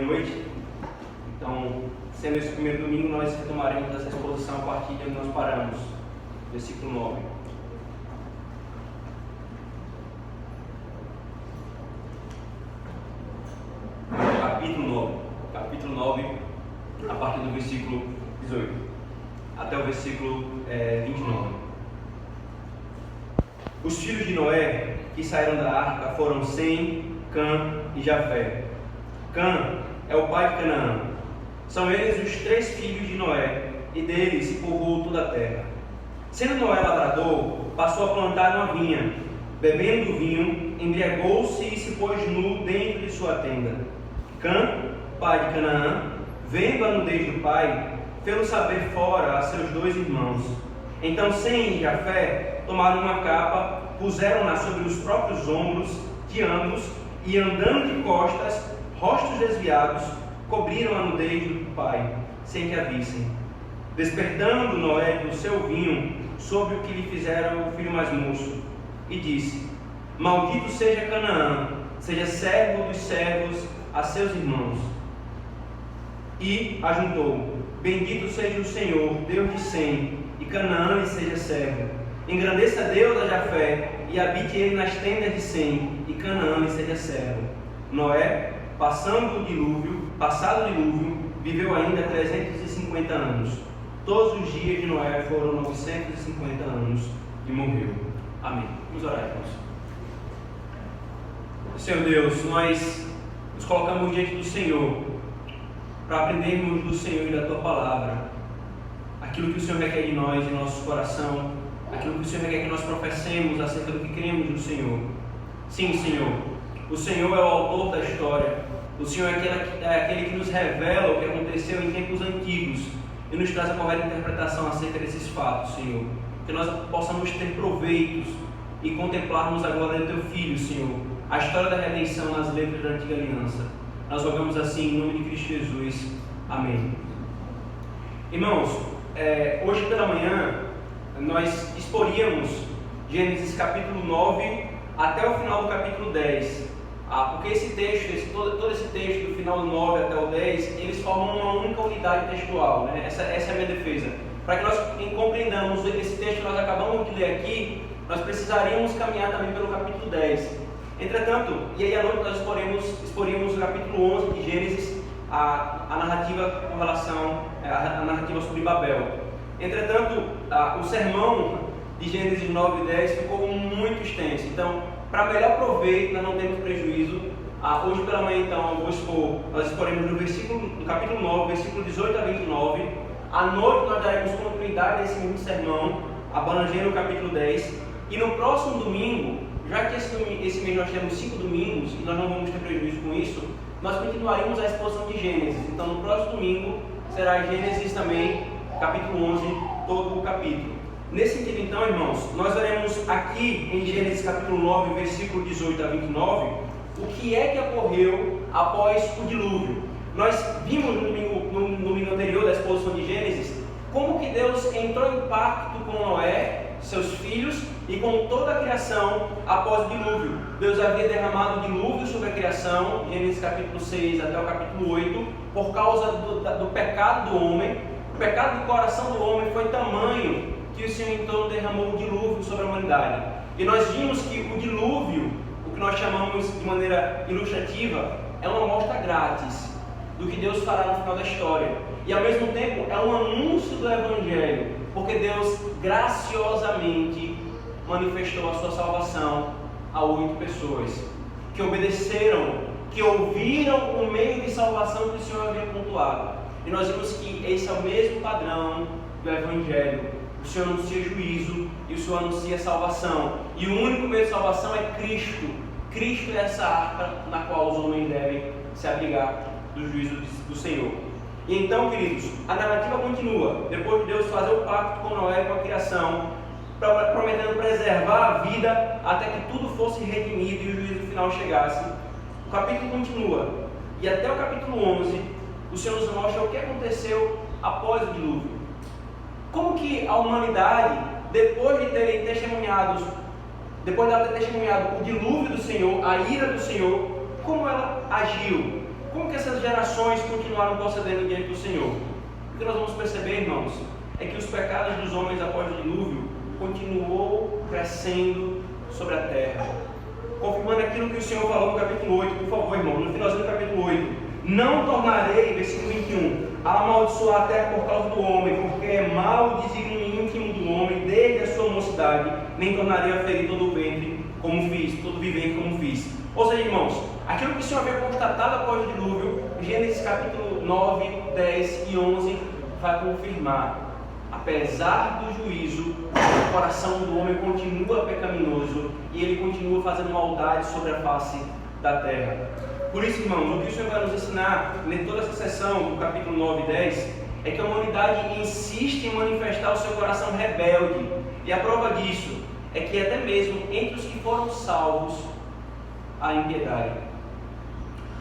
noite. Então, sendo esse primeiro domingo, nós retomaremos essa exposição a partir de onde nós paramos, versículo 9. Capítulo 9, a partir do versículo 18 até o versículo 29. Os filhos de Noé que saíram da arca foram Sem, Cã e Jafé. Cã é o pai de Canaã. São eles os 3 filhos de Noé, e deles se povoou toda a terra. Sendo Noé lavrador, passou a plantar uma vinha. Bebendo do vinho, embriagou-se e se pôs nu dentro de sua tenda. Cã, pai de Canaã, vendo a nudez do pai, fê-lo saber fora a seus 2 irmãos. Então Sem e Jafé tomaram uma capa, puseram-na sobre os próprios ombros de ambos, e andando de costas, rostos desviados, cobriram a nudez do pai, sem que a vissem. Despertando Noé do seu vinho, soube o que lhe fizera o filho mais moço, e disse: Maldito seja Canaã, seja servo dos servos a seus irmãos. E ajuntou: Bendito seja o Senhor, Deus de Sem, e Canaã lhe seja servo. Engrandeça Deus a Jafé, e habite ele nas tendas de Sem, e Canaã lhe seja servo. Noé, passado o dilúvio, viveu ainda 350 anos. Todos os dias de Noé foram 950 anos, e morreu. Amém. Vamos orar, irmãos. Senhor Deus, nós nos colocamos diante do Senhor para aprendermos do Senhor e da Tua Palavra aquilo que o Senhor requer de nós em nosso coração, aquilo que o Senhor requer que nós professemos acerca do que cremos no Senhor. Sim, Senhor, o Senhor é o autor da história, o Senhor é aquele que nos revela o que aconteceu em tempos antigos e nos traz a correta interpretação acerca desses fatos, Senhor. Que nós possamos ter proveitos e contemplarmos a glória do Teu Filho, Senhor, a história da redenção nas letras da antiga aliança. Nós rogamos assim em nome de Cristo Jesus. Amém. Irmãos, hoje pela manhã nós exporíamos Gênesis capítulo 9 até o final do capítulo 10. Porque esse texto, todo esse texto do final do 9 até o 10, eles formam uma única unidade textual, né? Essa é a minha defesa. Para que nós compreendamos esse texto que nós acabamos de ler aqui, nós precisaríamos caminhar também pelo capítulo 10. Entretanto, e aí à noite nós exporíamos o capítulo 11 de Gênesis, a narrativa com relação a narrativa sobre Babel. Entretanto, o sermão de Gênesis 9 e 10 ficou muito extenso. Então, para melhor proveito, nós não temos prejuízo. Hoje pela manhã, então, nós exporemos no capítulo 9, versículo 18 a 29. À noite nós daremos continuidade a esse mesmo sermão, abrangendo o capítulo 10. E no próximo domingo, já que esse mês nós temos 5 domingos e nós não vamos ter prejuízo com isso, nós continuaremos a exposição de Gênesis. Então no próximo domingo será Gênesis também, capítulo 11, todo o capítulo. Nesse sentido então, irmãos, nós veremos aqui em Gênesis capítulo 9, versículo 18 a 29, o que é que ocorreu após o dilúvio. Nós vimos no domingo anterior da exposição de Gênesis como que Deus entrou em pacto com Noé, seus filhos e com toda a criação após o dilúvio. Deus havia derramado o dilúvio sobre a criação, Gênesis capítulo 6 até o capítulo 8, por causa do pecado do homem. O pecado do coração do homem foi tamanho que o Senhor então derramou o dilúvio sobre a humanidade. E nós vimos que o dilúvio, o que nós chamamos de maneira ilustrativa, é uma amostra grátis do que Deus fará no final da história. E ao mesmo tempo é um anúncio do Evangelho, porque Deus graciosamente manifestou a sua salvação a 8 pessoas que obedeceram, que ouviram o meio de salvação que o Senhor havia pontuado. E nós vimos que esse é o mesmo padrão do Evangelho. O Senhor anuncia juízo e o Senhor anuncia salvação. E o único meio de salvação é Cristo. Cristo é essa arca na qual os homens devem se abrigar do juízo do Senhor. E então, queridos, a narrativa continua. Depois de Deus fazer o pacto com Noé, com a criação, prometendo preservar a vida até que tudo fosse redimido e o juízo final chegasse, o capítulo continua. E até o capítulo 11, o Senhor nos mostra o que aconteceu após o dilúvio. Como que a humanidade, depois de ter testemunhado o dilúvio do Senhor, a ira do Senhor, como ela agiu. como que essas gerações continuaram procedendo diante do Senhor? O que nós vamos perceber, irmãos, é que os pecados dos homens após o dilúvio continuou crescendo sobre a terra, confirmando aquilo que o Senhor falou no capítulo 8, por favor, irmão, no finalzinho do capítulo 8. Não tornarei, versículo 21, a amaldiçoar a terra por causa do homem, porque é mau o desígnio íntimo do homem desde a sua mocidade, nem tornarei a ferir todo o ventre como fiz, todo vivente como fiz. Ou seja, irmãos, aquilo que o Senhor havia constatado após o dilúvio, Gênesis capítulo 9, 10 e 11, vai confirmar. Apesar do juízo, o coração do homem continua pecaminoso e ele continua fazendo maldade sobre a face da terra. Por isso, irmãos, o que o Senhor vai nos ensinar em toda essa sessão, do capítulo 9 e 10, é que a humanidade insiste em manifestar o seu coração rebelde. E a prova disso é que até mesmo entre os que foram salvos, há impiedade.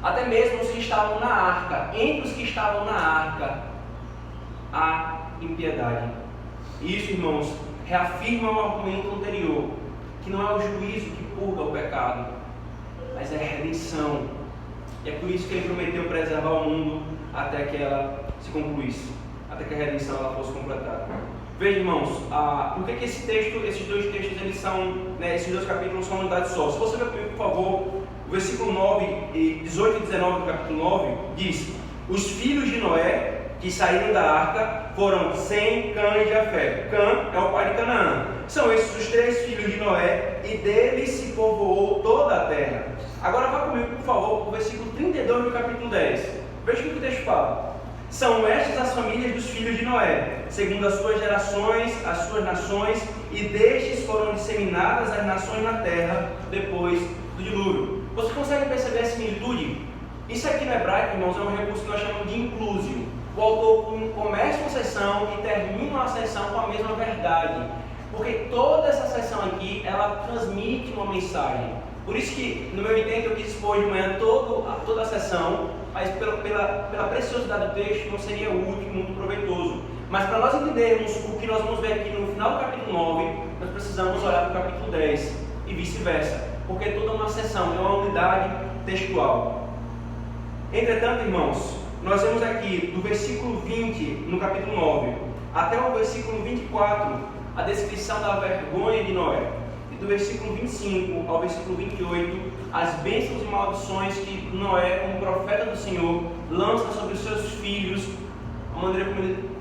Até mesmo os que estavam na arca, entre os que estavam na arca, há impiedade. Isso, irmãos, reafirma o argumento anterior, que não é o juízo que purga o pecado, mas é a redenção. E é por isso que ele prometeu preservar o mundo até que ela se concluísse, até que a redenção ela fosse completada. Veja, irmãos, por que esses dois textos, eles são, esses dois capítulos são unidade só? Se você ver comigo, por favor, o versículo 18 e 19 do capítulo 9 diz: os filhos de Noé que saíram da arca foram Sem, Cã e Jafé. Cã é o pai de Canaã. São esses os três filhos de Noé, e deles se povoou toda a terra. Agora vá comigo, por favor, para o versículo 32 do capítulo 10. Veja o que o texto fala. São estas as famílias dos filhos de Noé, segundo as suas gerações, as suas nações, e destes foram disseminadas as nações na terra depois do dilúvio. Você consegue perceber a similitude? Isso aqui no hebraico, irmãos, é um recurso que nós chamamos de inclusio. O autor começa uma sessão e termina uma sessão com a mesma verdade, porque toda essa sessão aqui, ela transmite uma mensagem. Por isso que, no meu intento, eu quis expor de manhã toda a sessão, mas pela preciosidade do texto, não seria útil, muito proveitoso. Mas para nós entendermos o que nós vamos ver aqui no final do capítulo 9, nós precisamos olhar para o capítulo 10 e vice-versa, porque toda uma sessão é uma unidade textual. Entretanto, irmãos, nós vemos aqui do versículo 20, no capítulo 9, até o versículo 24, a descrição da vergonha de Noé. E do versículo 25 ao versículo 28, as bênçãos e maldições que Noé, como profeta do Senhor, lança sobre os seus filhos,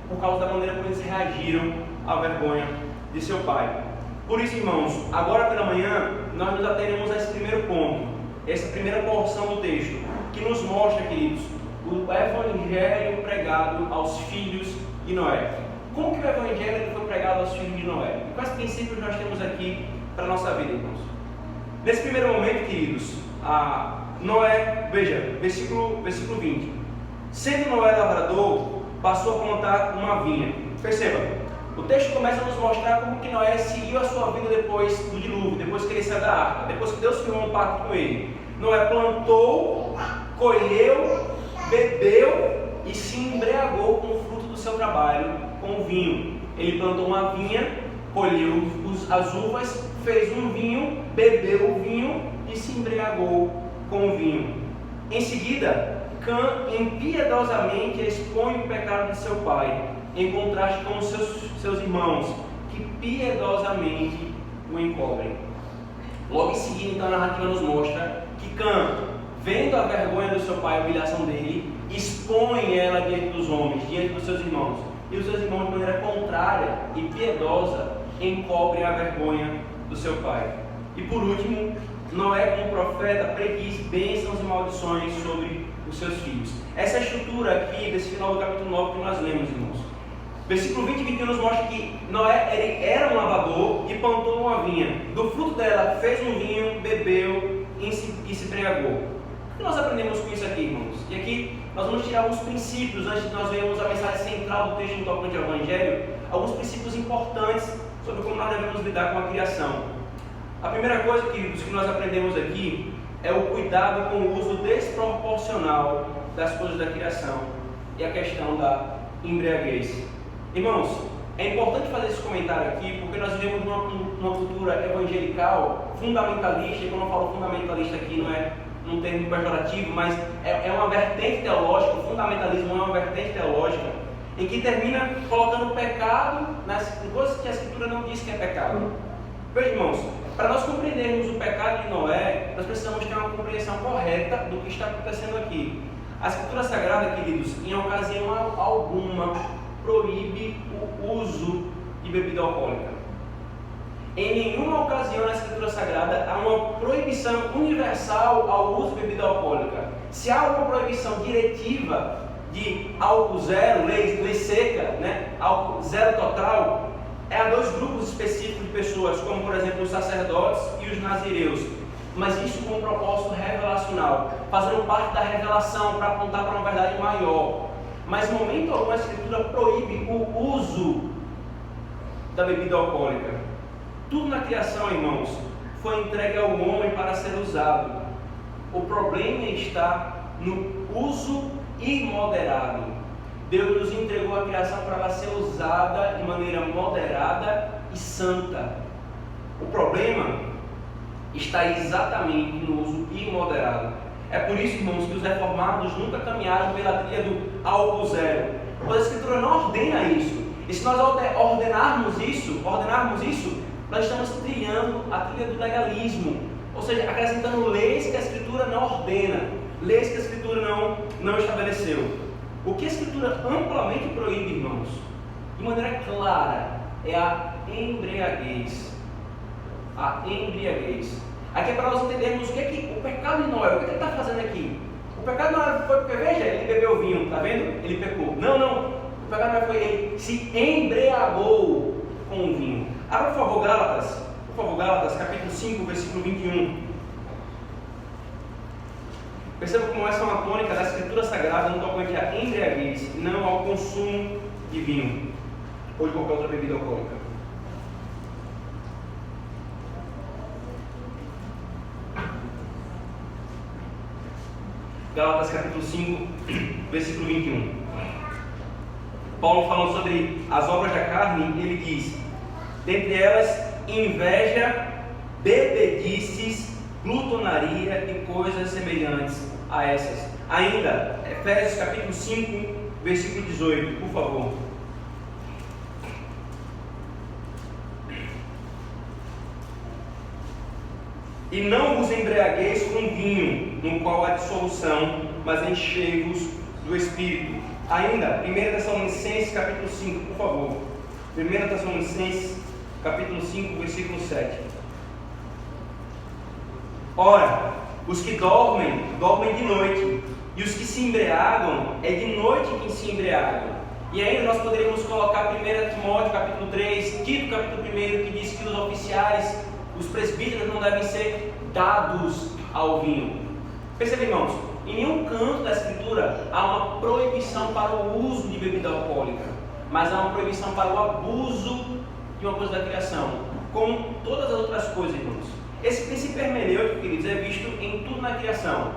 por causa da maneira como eles reagiram à vergonha de seu pai. Por isso, irmãos, agora pela manhã, nós nos ateremos a esse primeiro ponto, essa primeira porção do texto, que nos mostra, queridos, o evangelho pregado aos filhos de Noé. Como que o evangelho foi pregado aos filhos de Noé? E quais princípios nós temos aqui para a nossa vida, irmãos? Nesse primeiro momento, queridos, Noé, veja, versículo 20. Sendo Noé lavrador, passou a plantar uma vinha. Perceba, o texto começa a nos mostrar como que Noé seguiu a sua vida depois do dilúvio, depois que ele saiu da arca, depois que Deus firmou um pacto com ele. Noé plantou, colheu, bebeu e se embriagou com o fruto do seu trabalho, com o vinho. Ele plantou uma vinha, colheu as uvas, fez um vinho, bebeu o vinho e se embriagou com o vinho. Em seguida, Cã impiedosamente expõe o pecado de seu pai, em contraste com os seus irmãos, que piedosamente o encobrem. Logo em seguida, então, a narrativa nos mostra que Cã, vendo a vergonha do seu pai, a humilhação dele, expõe ela diante dos homens, diante dos seus irmãos. E os seus irmãos, de maneira contrária e piedosa, encobrem a vergonha do seu pai. E por último, Noé, como profeta, prediz bênçãos e maldições sobre os seus filhos. Essa é a estrutura aqui desse final do capítulo 9 que nós lemos, irmãos. Versículo 20 e 21 nos mostra que Noé ele era um lavrador e plantou uma vinha. Do fruto dela fez um vinho, bebeu e se embriagou. O que nós aprendemos com isso aqui, irmãos? E aqui nós vamos tirar alguns princípios antes de nós vermos a mensagem central do texto no tocante ao Evangelho, alguns princípios importantes sobre como nós devemos lidar com a criação. A primeira coisa, queridos, que nós aprendemos aqui é o cuidado com o uso desproporcional das coisas da criação e a questão da embriaguez. Irmãos, é importante fazer esse comentário aqui porque nós vivemos numa cultura evangelical fundamentalista, e quando eu falo fundamentalista aqui não é num termo pejorativo, mas é uma vertente teológica, o fundamentalismo é uma vertente teológica, em que termina colocando o pecado em coisas que a Escritura não diz que é pecado. Veja, irmãos, para nós compreendermos o pecado de Noé, nós precisamos ter uma compreensão correta do que está acontecendo aqui. A Escritura Sagrada, queridos, em ocasião alguma, proíbe o uso de bebida alcoólica. Em nenhuma ocasião na Escritura Sagrada há uma proibição universal ao uso de bebida alcoólica. Se há uma proibição diretiva de álcool zero, lei seca, né? Álcool zero total, é a dois grupos específicos de pessoas, como por exemplo os sacerdotes e os nazireus. Mas isso com um propósito revelacional, fazendo parte da revelação para apontar para uma verdade maior. Mas em momento algum a Escritura proíbe o uso da bebida alcoólica. Tudo na criação, irmãos, foi entregue ao homem para ser usado. O problema está no uso imoderado. Deus nos entregou a criação para ela ser usada de maneira moderada e santa. O problema está exatamente no uso imoderado. É por isso, irmãos, que os reformados nunca caminharam pela trilha do álcool zero, pois a Escritura não ordena isso. E se nós ordenarmos isso, nós estamos trilhando a trilha do legalismo, ou seja, acrescentando leis que a Escritura não ordena, leis que a Escritura não estabeleceu. O que a Escritura amplamente proíbe, irmãos, de maneira clara, é a embriaguez. A embriaguez. Aqui é para nós entendermos o que o pecado de Noé, o que ele está fazendo aqui. O pecado de Noé foi porque, veja, ele bebeu vinho, está vendo? Ele pecou. Não. O pecado de Noé foi ele se embriagou com o vinho. Abra, por favor, Gálatas, capítulo 5, versículo 21. Perceba como essa é uma tônica da Escritura Sagrada no tocante à embriaguez, não ao consumo de vinho ou de qualquer outra bebida alcoólica. Gálatas capítulo 5, versículo 21. Paulo falando sobre as obras da carne, ele diz: dentre elas, inveja, bebedices, glutonaria e coisas semelhantes a essas. Ainda, Efésios capítulo 5, versículo 18, por favor. E não vos embriagueis com vinho, no qual há dissolução, mas enchei-vos do Espírito. Ainda, 1 Tessalonicenses capítulo 5, por favor. 1 Tessalonicenses capítulo 5, versículo 7. Ora, os que dormem de noite, e os que se embriagam, é de noite que se embriagam. E ainda nós poderíamos colocar 1 Timóteo capítulo 3, Tito capítulo 1, que diz que os oficiais, os presbíteros não devem ser dados ao vinho. Perceba, irmãos, em nenhum canto da Escritura há uma proibição para o uso de bebida alcoólica, mas há uma proibição para o abuso de uma coisa da criação, como todas as outras coisas, irmãos. Esse princípio hermenêutico, queridos, é visto em tudo na criação,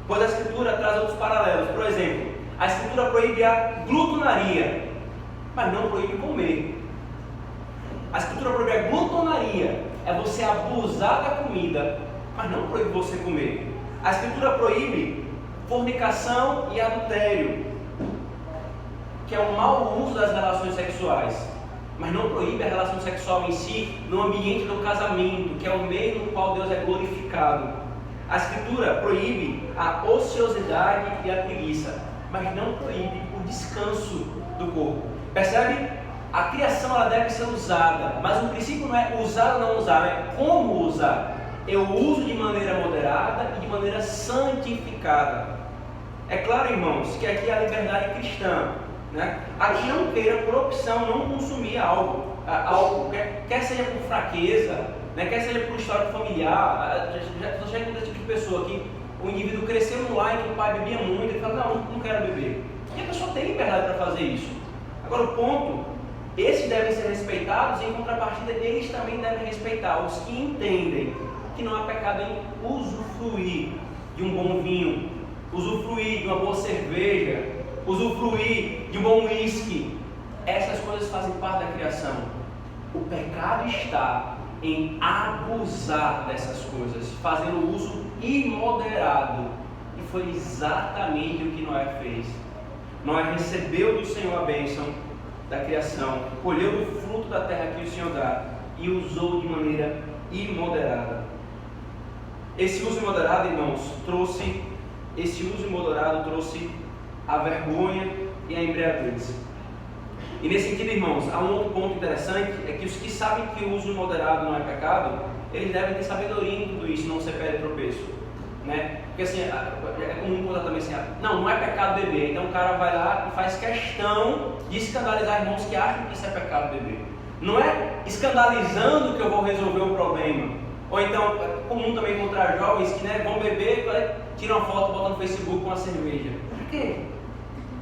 pois a Escritura traz outros paralelos. Por exemplo, a Escritura proíbe a glutonaria, mas não proíbe comer. A Escritura proíbe a glutonaria, é você abusar da comida, mas não proíbe você comer. A Escritura proíbe fornicação e adultério, que é o mau uso das relações sexuais, mas não proíbe a relação sexual em si no ambiente do casamento, que é o meio no qual Deus é glorificado. A Escritura proíbe a ociosidade e a preguiça, mas não proíbe o descanso do corpo. Percebe? A criação ela deve ser usada, mas o princípio não é usar ou não usar, é como usar. Eu uso de maneira moderada e de maneira santificada. É claro, irmãos, que aqui é a liberdade cristã, né? Aqui não queira por opção não consumir algo quer seja por fraqueza, né? Quer seja por história familiar. Já encontrei esse tipo de pessoa que o indivíduo cresceu no lar em que o pai bebia muito e fala, não quero beber. E a pessoa tem liberdade para fazer isso. Agora o ponto, esses devem ser respeitados e em contrapartida eles também devem respeitar os que entendem que não há pecado em usufruir de um bom vinho, usufruir de uma boa cerveja, usufruir de um bom uísque. Essas coisas fazem parte da criação. O pecado está em abusar dessas coisas, fazendo uso imoderado. E foi exatamente o que Noé fez. Noé recebeu do Senhor a bênção da criação, colheu o fruto da terra que o Senhor dá e usou de maneira imoderada. Esse uso imoderado, irmãos, trouxe a vergonha e a embriaguez. E nesse sentido, irmãos, há um outro ponto interessante, é que os que sabem que o uso moderado não é pecado, eles devem ter sabedoria em tudo isso, não ser pé de tropeço, né? Porque assim, é comum contar também assim, não é pecado beber, então o cara vai lá e faz questão de escandalizar irmãos que acham que isso é pecado beber. Não é escandalizando que eu vou resolver o problema. Ou então, é comum também encontrar jovens que vão beber, tiram uma foto, botam no Facebook com uma cerveja. Por quê?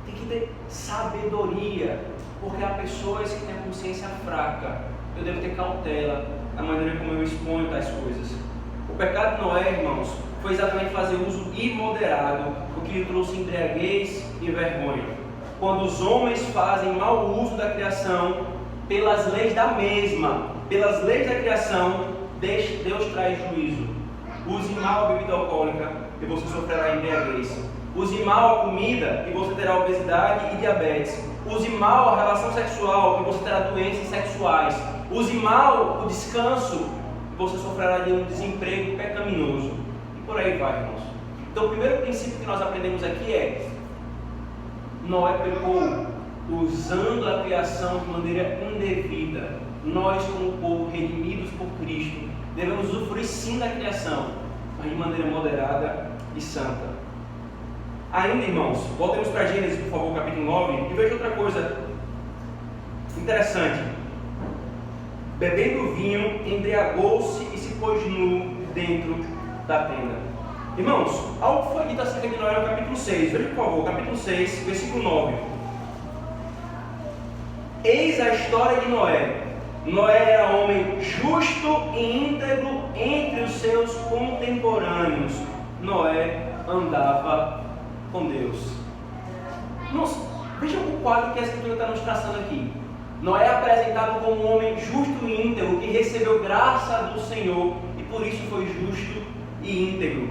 Tem que ter sabedoria, porque há pessoas que têm a consciência fraca. Eu devo ter cautela na maneira como eu exponho tais coisas. O pecado de Noé, irmãos, foi exatamente fazer uso imoderado, o que lhe trouxe embriaguez e vergonha. Quando os homens fazem mau uso da criação, pelas leis da mesma, pelas leis da criação, Deus traz juízo. Use mal a bebida alcoólica e você sofrerá embriaguez. Use mal a comida e você terá obesidade e diabetes. Use mal a relação sexual e você terá doenças sexuais. Use mal o descanso e você sofrerá de um desemprego pecaminoso. E por aí vai, irmãos. Então o primeiro princípio que nós aprendemos aqui é: Noé pecou usando a criação de maneira indevida. Nós, como povo redimidos por Cristo, devemos usufruir sim da criação, mas de maneira moderada e santa. Ainda, irmãos, voltemos para Gênesis, por favor, capítulo 9, e veja outra coisa interessante. Bebendo vinho, embriagou-se e se pôs nu dentro da tenda. Irmãos, algo foi dito acerca de Noé no capítulo 6. Veja, por favor, capítulo 6, versículo 9. Eis a história de Noé. Noé era homem justo e íntegro entre os seus contemporâneos. Noé andava com Deus. Nossa, veja o quadro que a Escritura está nos traçando aqui. Noé é apresentado como um homem justo e íntegro, que recebeu graça do Senhor e por isso foi justo e íntegro.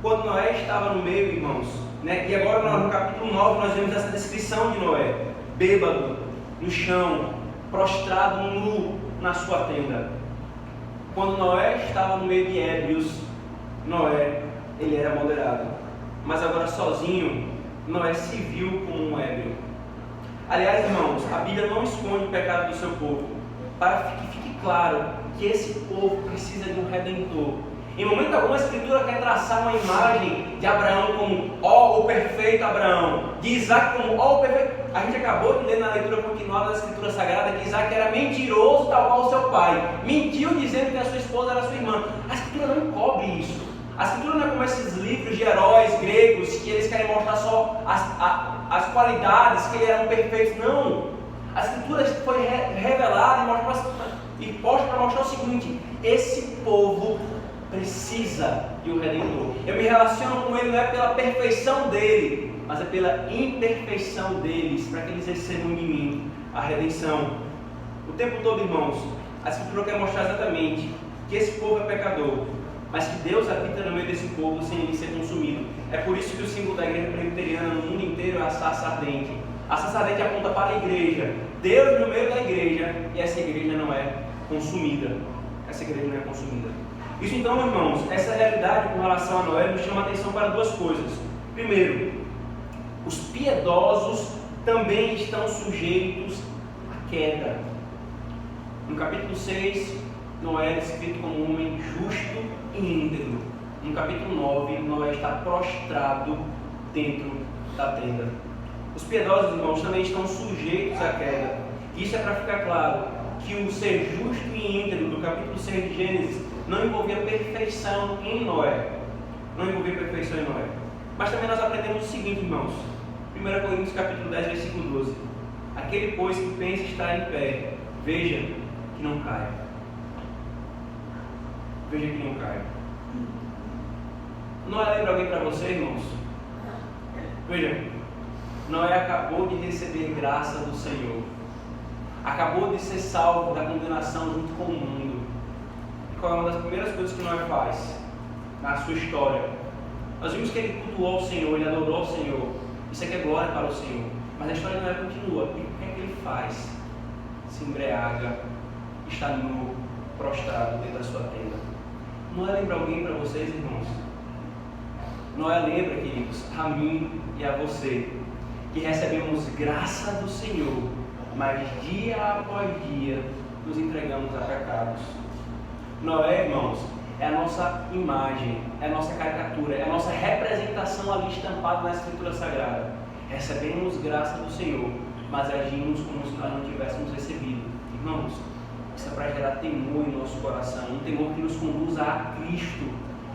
Quando Noé estava no meio, irmãos, e agora no capítulo 9 nós vemos essa descrição de Noé, bêbado, no chão, prostrado nu na sua tenda. Quando Noé estava no meio de ébrios, Noé, ele era moderado. Mas agora sozinho, Noé se viu como um ébrio. Aliás, irmãos, a Bíblia não esconde o pecado do seu povo, para que fique claro que esse povo precisa de um Redentor. Em momento algum a Escritura quer traçar uma imagem de Abraão como o perfeito Abraão, de Isaac como o perfeito. A gente acabou de ler na leitura continuada da Escritura Sagrada que Isaac era mentiroso tal qual o seu pai. Mentiu dizendo que a sua esposa era sua irmã. A Escritura não encobre isso. A Escritura não é como esses livros de heróis gregos que eles querem mostrar só as qualidades, que eles eram perfeitos. Não. A Escritura foi revelada e posta para mostrar o seguinte: esse povo precisa de um Redentor. Eu me relaciono com ele não é pela perfeição dele, mas é pela imperfeição deles, para que eles recebam de mim a redenção. O tempo todo, irmãos, a Escritura quer mostrar exatamente que esse povo é pecador, mas que Deus habita no meio desse povo sem ele ser consumido. É por isso que o símbolo da igreja presbiteriana no mundo inteiro é a sarça ardente. A sarça ardente aponta para a igreja, Deus no meio da igreja, e essa igreja não é consumida. Essa igreja não é consumida. Isso então, irmãos, essa realidade com relação a Noé nos chama a atenção para duas coisas. Primeiro, os piedosos também estão sujeitos à queda. No capítulo 6, Noé é descrito como um homem justo e íntegro. No capítulo 9, Noé está prostrado dentro da tenda. Os piedosos, irmãos, também estão sujeitos à queda. Isso é para ficar claro que o ser justo e íntegro do capítulo 6 de Gênesis não envolvia perfeição em Noé. Não envolvia perfeição em Noé. Mas também nós aprendemos o seguinte, irmãos. 1 Coríntios capítulo 10, versículo 12. Aquele, pois, que pensa estar em pé, veja que não caia. Veja que não caia. Noé lembra alguém para você, irmãos? Veja, Noé acabou de receber graça do Senhor. Acabou de ser salvo da condenação junto com o mundo. E qual é uma das primeiras coisas que Noé faz? na sua história. Nós vimos que ele cultuou o Senhor, ele adorou o Senhor. Isso aqui é glória para o Senhor. Mas a história de Noé continua. E o que é que ele faz? Se embriaga, está nu, prostrado dentro da sua tenda. Noé lembra alguém para vocês, irmãos? Noé lembra, queridos, a mim e a você, que recebemos graça do Senhor, mas dia após dia nos entregamos a pecados. Noé, irmãos, é a nossa imagem, é a nossa caricatura, é a nossa representação ali estampada na Escritura Sagrada. Recebemos graça do Senhor, mas agimos como se nós não tivéssemos recebido. Irmãos, isso é para gerar temor em nosso coração, um temor que nos conduza a Cristo.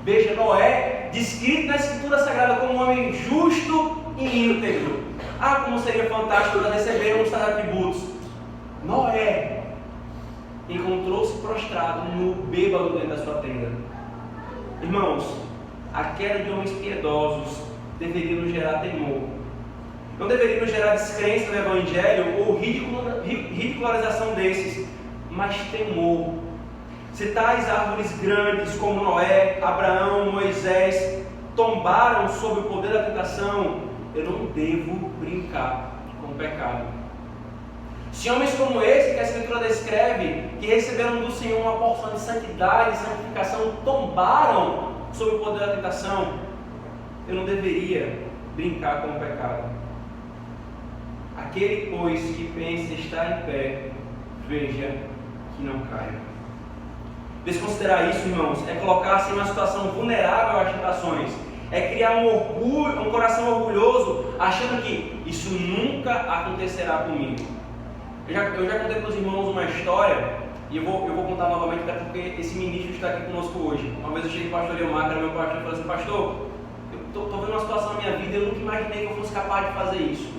Veja, Noé, descrito na Escritura Sagrada como um homem justo e íntegro. Ah, como seria fantástico nós recebermos tais atributos. Noé encontrou-se prostrado no bêbado dentro da sua tenda. Irmãos, a queda de homens piedosos deveria nos gerar temor. Não deveria nos gerar descrença no Evangelho ou ridicularização desses, mas temor. Se tais árvores grandes como Noé, Abraão, Moisés tombaram sob o poder da tentação, eu não devo brincar com o pecado. Se homens como esse que a Escritura descreve, que receberam do Senhor uma porção de santidade e santificação, tombaram sob o poder da tentação, eu não deveria brincar com o pecado. Aquele, pois, que pensa estar em pé, veja que não caia. Desconsiderar isso, irmãos, é colocar-se em uma situação vulnerável às tentações. É criar um orgulho, um coração orgulhoso, achando que isso nunca acontecerá comigo. Eu já contei para os irmãos uma história, e eu vou contar novamente, até porque esse ministro está aqui conosco hoje. Uma vez eu cheguei para o pastor Leomar, que era meu pastor, e falei assim: pastor, eu estou vendo uma situação na minha vida, eu nunca imaginei que eu fosse capaz de fazer isso.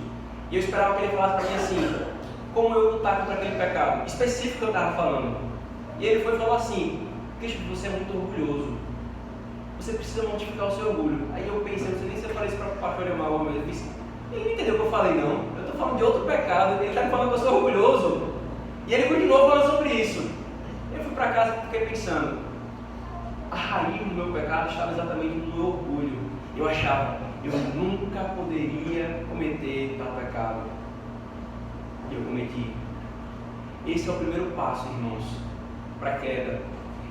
E eu esperava que ele falasse para mim assim, como eu lutar contra aquele pecado específico que eu estava falando. E ele foi e falou assim: Cristo, você é muito orgulhoso, você precisa mortificar o seu orgulho. Aí eu pensei, não sei nem se eu falei isso para o pastor Leomar uma vez, eu disse, ele não entendeu o que eu falei não, eu estou falando de outro pecado, ele está me falando que eu sou orgulhoso. E ele continuou falando sobre isso. Eu fui para casa e fiquei pensando, a raiz do meu pecado estava exatamente no meu orgulho. Eu achava, eu nunca poderia cometer tal pecado. E eu cometi. Esse é o primeiro passo, irmãos, para a queda.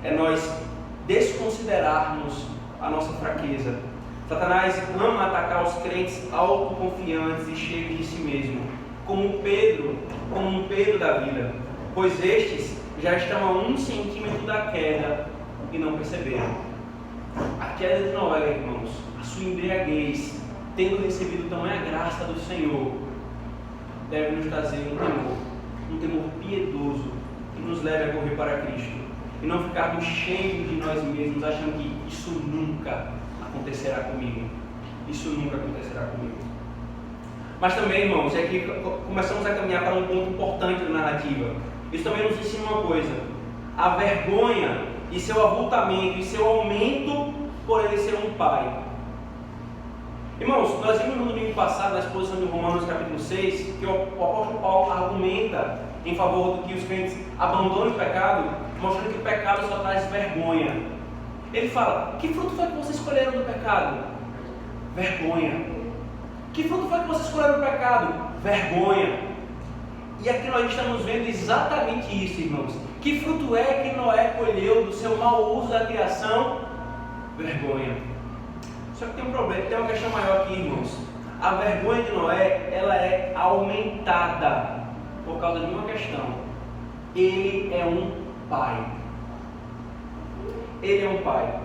É nós desconsiderarmos a nossa fraqueza. Satanás ama atacar os crentes autoconfiantes e cheios de si mesmo, como um Pedro da vida, pois estes já estão a 1 centímetro da queda e não perceberam. A queda de Noé, irmãos, a sua embriaguez, tendo recebido tamanha graça do Senhor, deve nos trazer um temor piedoso, que nos leve a correr para Cristo, e não ficarmos cheios de nós mesmos, achando que isso nunca acontecerá comigo. Isso nunca acontecerá comigo. Mas também, irmãos, é que começamos a caminhar para um ponto importante da narrativa. Isso também nos ensina uma coisa: a vergonha e seu avultamento e seu aumento por ele ser um pai. Irmãos, nós vimos no domingo passado, na exposição de Romanos capítulo 6, que o apóstolo Paulo argumenta em favor do que os crentes abandonem o pecado, mostrando que o pecado só traz vergonha. Ele fala: que fruto foi que vocês escolheram do pecado? Vergonha. Que fruto foi que vocês escolheram do pecado? Vergonha. E aqui nós estamos vendo exatamente isso, irmãos. Que fruto é que Noé colheu do seu mau uso da criação? Vergonha. Só que tem um problema, tem uma questão maior aqui, irmãos. A vergonha de Noé, ela é aumentada por causa de uma questão. Ele é um pai. Ele é um pai.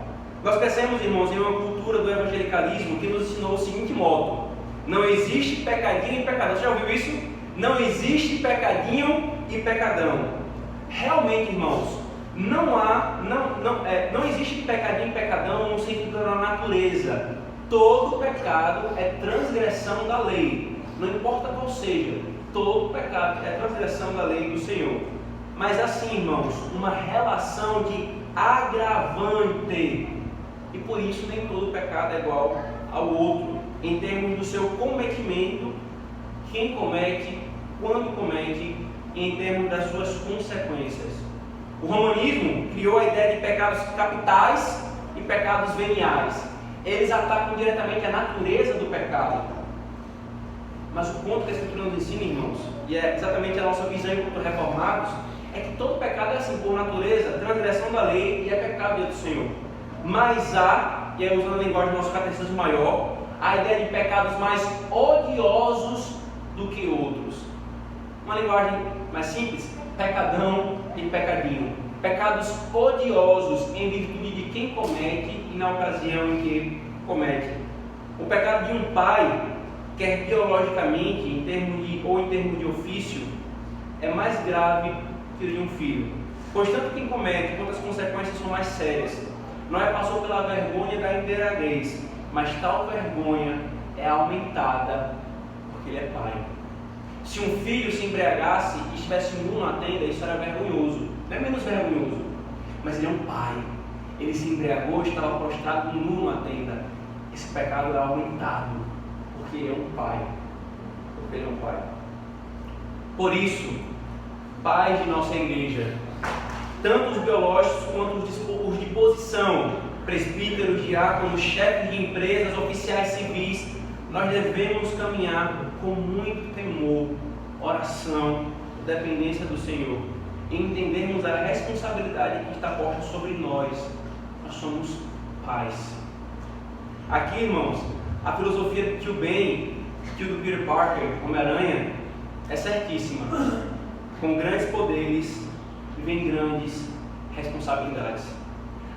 Nós crescemos, irmãos, em uma cultura do evangelicalismo que nos ensinou o seguinte modo: não existe pecadinho e pecadão. Você já ouviu isso? Não existe pecadinho e pecadão. Realmente, irmãos, não existe pecadinho e pecadão no sentido da natureza. Todo pecado é transgressão da lei. Não importa qual seja, todo pecado é transgressão da lei do Senhor. Mas assim, irmãos, uma relação de agravante. E por isso nem todo pecado é igual ao outro, em termos do seu cometimento, quem comete, quando comete, e em termos das suas consequências. O romanismo criou a ideia de pecados capitais e pecados veniais. Eles atacam diretamente a natureza do pecado. Mas o ponto que a Escritura nos ensina, irmãos, e é exatamente a nossa visão enquanto reformados, é que todo pecado é assim, por natureza, transgressão da lei, e é pecado diante do Senhor. Mas há, e aí usando a linguagem do nosso catecismo maior, a ideia de pecados mais odiosos do que outros. Uma linguagem mais simples, pecadão e pecadinho. Pecados odiosos em virtude de quem comete e na ocasião em que comete. O pecado de um pai, quer biologicamente em termos de ofício, é mais grave que o de um filho. Pois tanto quem comete quanto as consequências são mais sérias. Noé passou pela vergonha da embriaguez, mas tal vergonha é aumentada porque ele é pai. Se um filho se embriagasse e estivesse nu na tenda, isso era vergonhoso. Não é menos vergonhoso, mas ele é um pai. Ele se embriagou e estava prostrado nu na tenda. Esse pecado é aumentado porque ele é um pai. Porque ele é um pai. Por isso, pais de nossa igreja, tanto os biológicos quanto os de posição, presbíteros, diáconos, chefes de empresas, oficiais civis, nós devemos caminhar com muito temor, oração, dependência do Senhor, e entendermos a responsabilidade que está posta sobre nós. Nós somos pais. Aqui, irmãos, a filosofia do tio Ben, tio do Peter Parker, Homem-Aranha, é certíssima. Com grandes poderes vem grandes responsabilidades.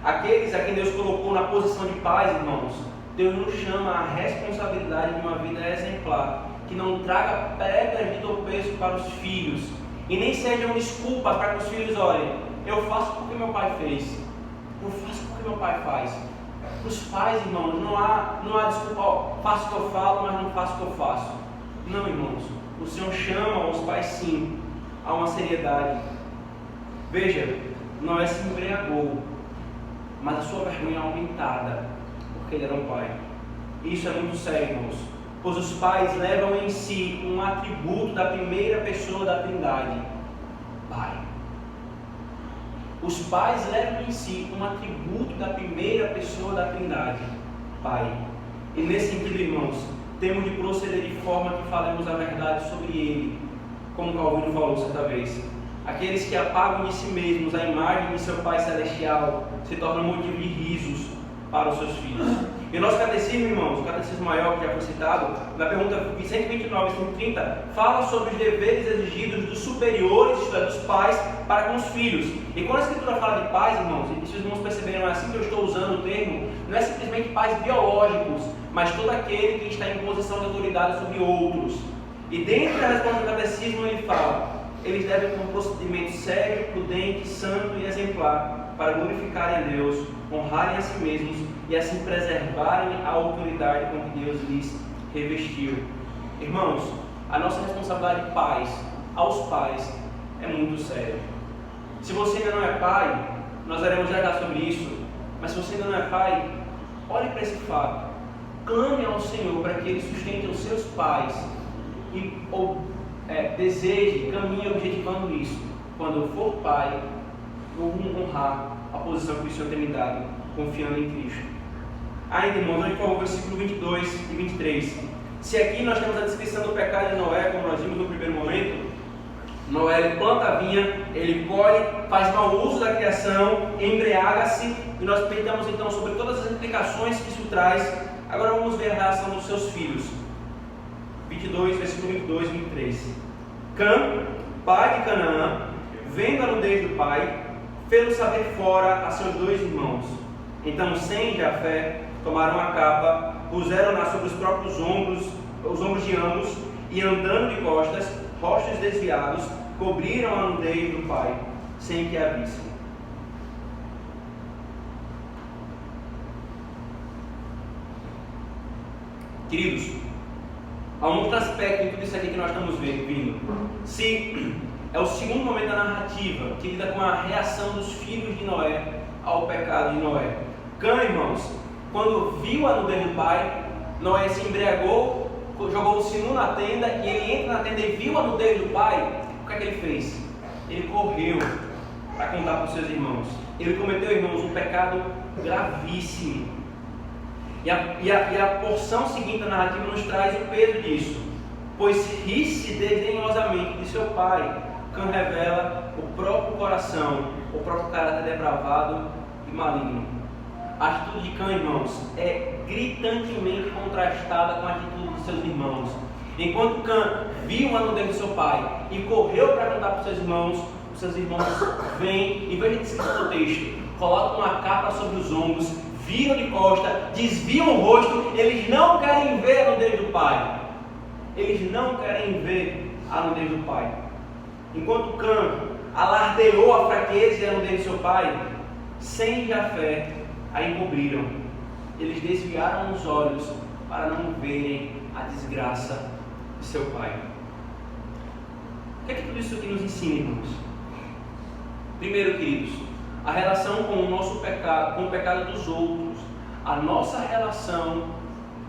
Aqueles a quem Deus colocou na posição de pais, irmãos, Deus nos chama à responsabilidade de uma vida exemplar, que não traga pedras de tropeço para os filhos, e nem sejam desculpas para que os filhos olhem, eu faço porque meu pai fez, eu faço porque meu pai faz. Para os pais, irmãos, não há desculpa, faço o que eu falo, mas não faço o que eu faço. Não, irmãos, o Senhor chama os pais sim a uma seriedade. Veja, Noé se embriagou, mas a sua vergonha é aumentada, porque ele era um pai. Isso é muito sério, irmãos, pois os pais levam em si um atributo da primeira pessoa da Trindade, Pai. Os pais levam em si um atributo da primeira pessoa da Trindade, Pai. E nesse sentido, irmãos, temos de proceder de forma que falemos a verdade sobre ele, como Calvino falou certa vez. Aqueles que apagam de si mesmos a imagem de seu Pai Celestial se tornam motivo de risos para os seus filhos. E o nosso catecismo, irmãos, o catecismo maior que já foi citado, na pergunta 129 e 130, fala sobre os deveres exigidos dos superiores, isto é, dos pais, para com os filhos. E quando a Escritura fala de pais, irmãos, e se os irmãos perceberam, é assim que eu estou usando o termo, não é simplesmente pais biológicos, mas todo aquele que está em posição de autoridade sobre outros. E dentro da resposta do catecismo ele fala, eles devem ter um procedimento sério, prudente, santo e exemplar para glorificarem a Deus, honrarem a si mesmos e assim preservarem a autoridade com que Deus lhes revestiu. Irmãos, a nossa responsabilidade de pais, aos pais, é muito séria. Se você ainda não é pai, nós iremos já sobre isso, mas se você ainda não é pai, olhe para esse fato, clame ao Senhor para que Ele sustente os seus pais e deseje, caminhe objetivando isso. Quando eu for pai, eu vou honrar a posição que o Senhor tem me dado, confiando em Cristo. Ainda, irmãos, vamos para o versículo 22 e 23. Se aqui nós temos a descrição do pecado de Noé, como nós vimos no primeiro momento, Noé ele planta a vinha, ele colhe, faz mau uso da criação, embriaga-se, e nós pensamos então sobre todas as implicações que isso traz. Agora vamos ver a reação dos seus filhos. 22, versículo 22 e 23. Cã, pai de Canaã, vendo a nudez do pai, fê-lo saber fora a seus dois irmãos. Então Sem e Jafé tomaram a capa, puseram-na sobre os próprios ombros, os ombros de ambos, e andando de costas, rostos desviados, cobriram a nudez do pai, sem que a vissem. Queridos, há um outro aspecto em tudo isso aqui que nós estamos vendo. Se é o segundo momento da narrativa que lida com a reação dos filhos de Noé ao pecado de Noé. Cã, irmãos, quando viu a nudez do pai, Noé se embriagou, jogou-se nu na tenda, e ele entra na tenda e viu a nudez do pai. O que é que ele fez? Ele correu para contar para os seus irmãos. ele cometeu, irmãos, um pecado gravíssimo. E a porção seguinte da narrativa nos traz o peso disso. Pois ri-se desdenhosamente de seu pai. Cã revela o próprio coração, o próprio caráter depravado e maligno. A atitude de Cã, irmãos, é gritantemente contrastada com a atitude de seus irmãos. Enquanto Cã viu a nudez de seu pai e correu para contar para os seus irmãos vêm, em vez de descrever o texto, colocam uma capa sobre os ombros, viram de costa, desviam o rosto, eles não querem ver a nudez do pai. Eles não querem ver a nudez do pai. Enquanto Cã alardeou a fraqueza e a nudez de seu pai, sem Jafé a encobriram. Eles desviaram os olhos para não verem a desgraça de seu pai. O que é que tudo isso aqui nos ensina, irmãos? Primeiro, queridos, a relação com o nosso pecado, com o pecado dos outros, a nossa relação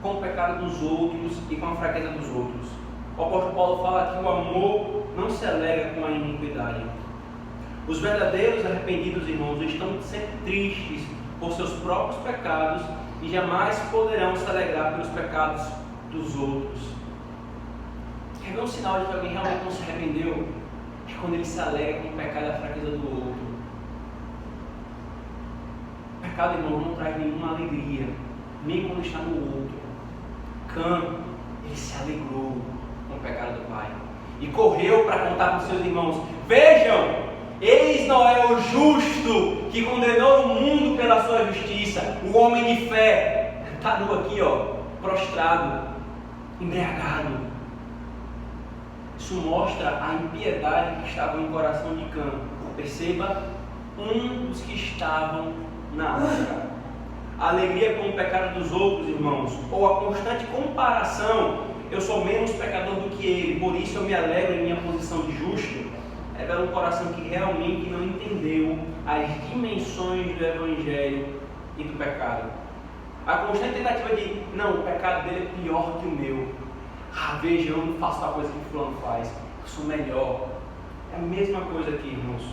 com o pecado dos outros e com a fraqueza dos outros. O apóstolo Paulo fala que o amor não se alega com a iniquidade. Os verdadeiros arrependidos, irmãos, estão sempre tristes por seus próprios pecados e jamais poderão se alegrar pelos pecados dos outros. Quer ver um sinal de que alguém realmente não se arrependeu? É quando ele se alegra com o pecado e a fraqueza do outro. O pecado, irmão, não traz nenhuma alegria, nem quando está no outro. Cã, ele se alegrou com o pecado do pai e correu para contar para os seus irmãos: vejam, eis Noé o justo, que condenou o mundo pela sua justiça. O homem de fé está nu aqui, prostrado, embriagado. Isso mostra a impiedade que estava no coração de Cã. Perceba, um dos que estavam na arca. A alegria com o pecado dos outros, irmãos, ou a constante comparação: eu sou menos pecador do que ele, por isso eu me alegro em minha posição de justo, revela um coração que realmente não entendeu as dimensões do Evangelho e do pecado. A constante tentativa de, não, o pecado dele é pior que o meu. Veja, eu não faço a coisa que fulano faz, eu sou melhor. É a mesma coisa aqui, irmãos.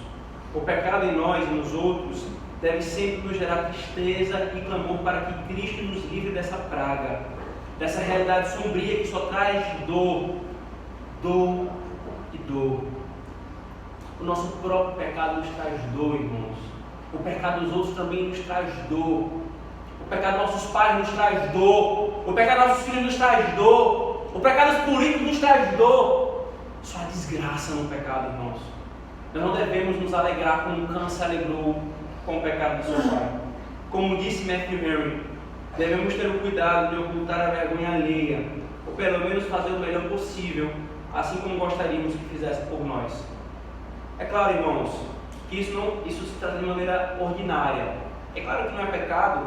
O pecado em nós e nos outros deve sempre nos gerar tristeza e clamor para que Cristo nos livre dessa praga, dessa realidade sombria que só traz dor, dor e dor. O nosso próprio pecado nos traz dor, irmãos. O pecado dos outros também nos traz dor. O pecado dos nossos pais nos traz dor. O pecado dos nossos filhos nos traz dor. O pecado dos políticos nos traz dor. Só há desgraça no pecado, irmãos. Nós não devemos nos alegrar como Cã se alegrou com o pecado do seu pai. Como disse Matthew Henry, devemos ter o cuidado de ocultar a vergonha alheia, ou pelo menos fazer o melhor possível, assim como gostaríamos que fizesse por nós. É claro, irmãos, que isso se trata de maneira ordinária. É claro que não é pecado,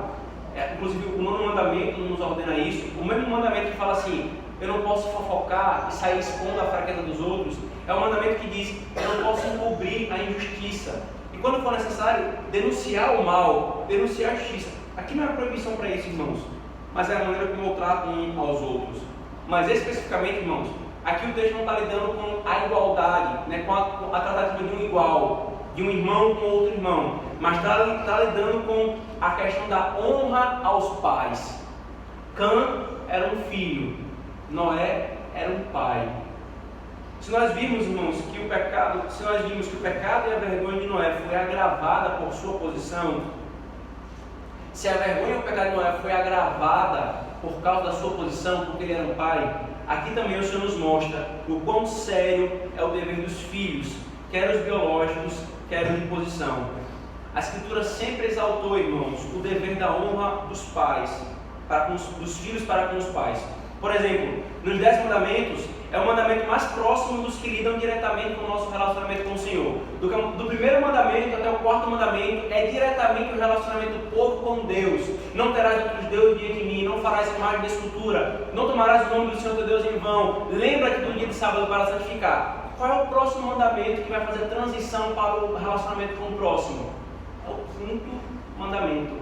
inclusive o nono mandamento nos ordena isso. O mesmo mandamento que fala assim: eu não posso fofocar e sair expondo a fraqueza dos outros, é o mandamento que diz: eu não posso encobrir a injustiça. E quando for necessário, denunciar o mal, denunciar a justiça. Aqui não é proibição para isso, irmãos, mas é a maneira como eu trato uns aos outros. Mas especificamente, irmãos, aqui o texto não está lidando com a igualdade, com a tratativa de um igual, de um irmão com outro irmão, mas está lidando com a questão da honra aos pais. Cã era um filho, Noé era um pai. Se nós vimos, irmãos, que o pecado e a vergonha de Noé foi agravada por sua posição, se a vergonha e o pecado de Noé foi agravada por causa da sua posição, porque ele era um pai, aqui também o Senhor nos mostra o quão sério é o dever dos filhos, quer os biológicos, quer os de posição. A Escritura sempre exaltou, irmãos, o dever da honra dos pais, dos filhos para com os pais. Por exemplo, nos 10 mandamentos, é o mandamento mais próximo dos que lidam diretamente com o nosso relacionamento com o Senhor. Do primeiro mandamento até o quarto mandamento, é diretamente o relacionamento do povo com Deus. Não terás outros deuses diante de mim, não farás imagem de escultura, não tomarás o nome do Senhor teu Deus em vão. Lembra-te do dia de sábado para santificar. Qual é o próximo mandamento que vai fazer a transição para o relacionamento com o próximo? É o quinto mandamento: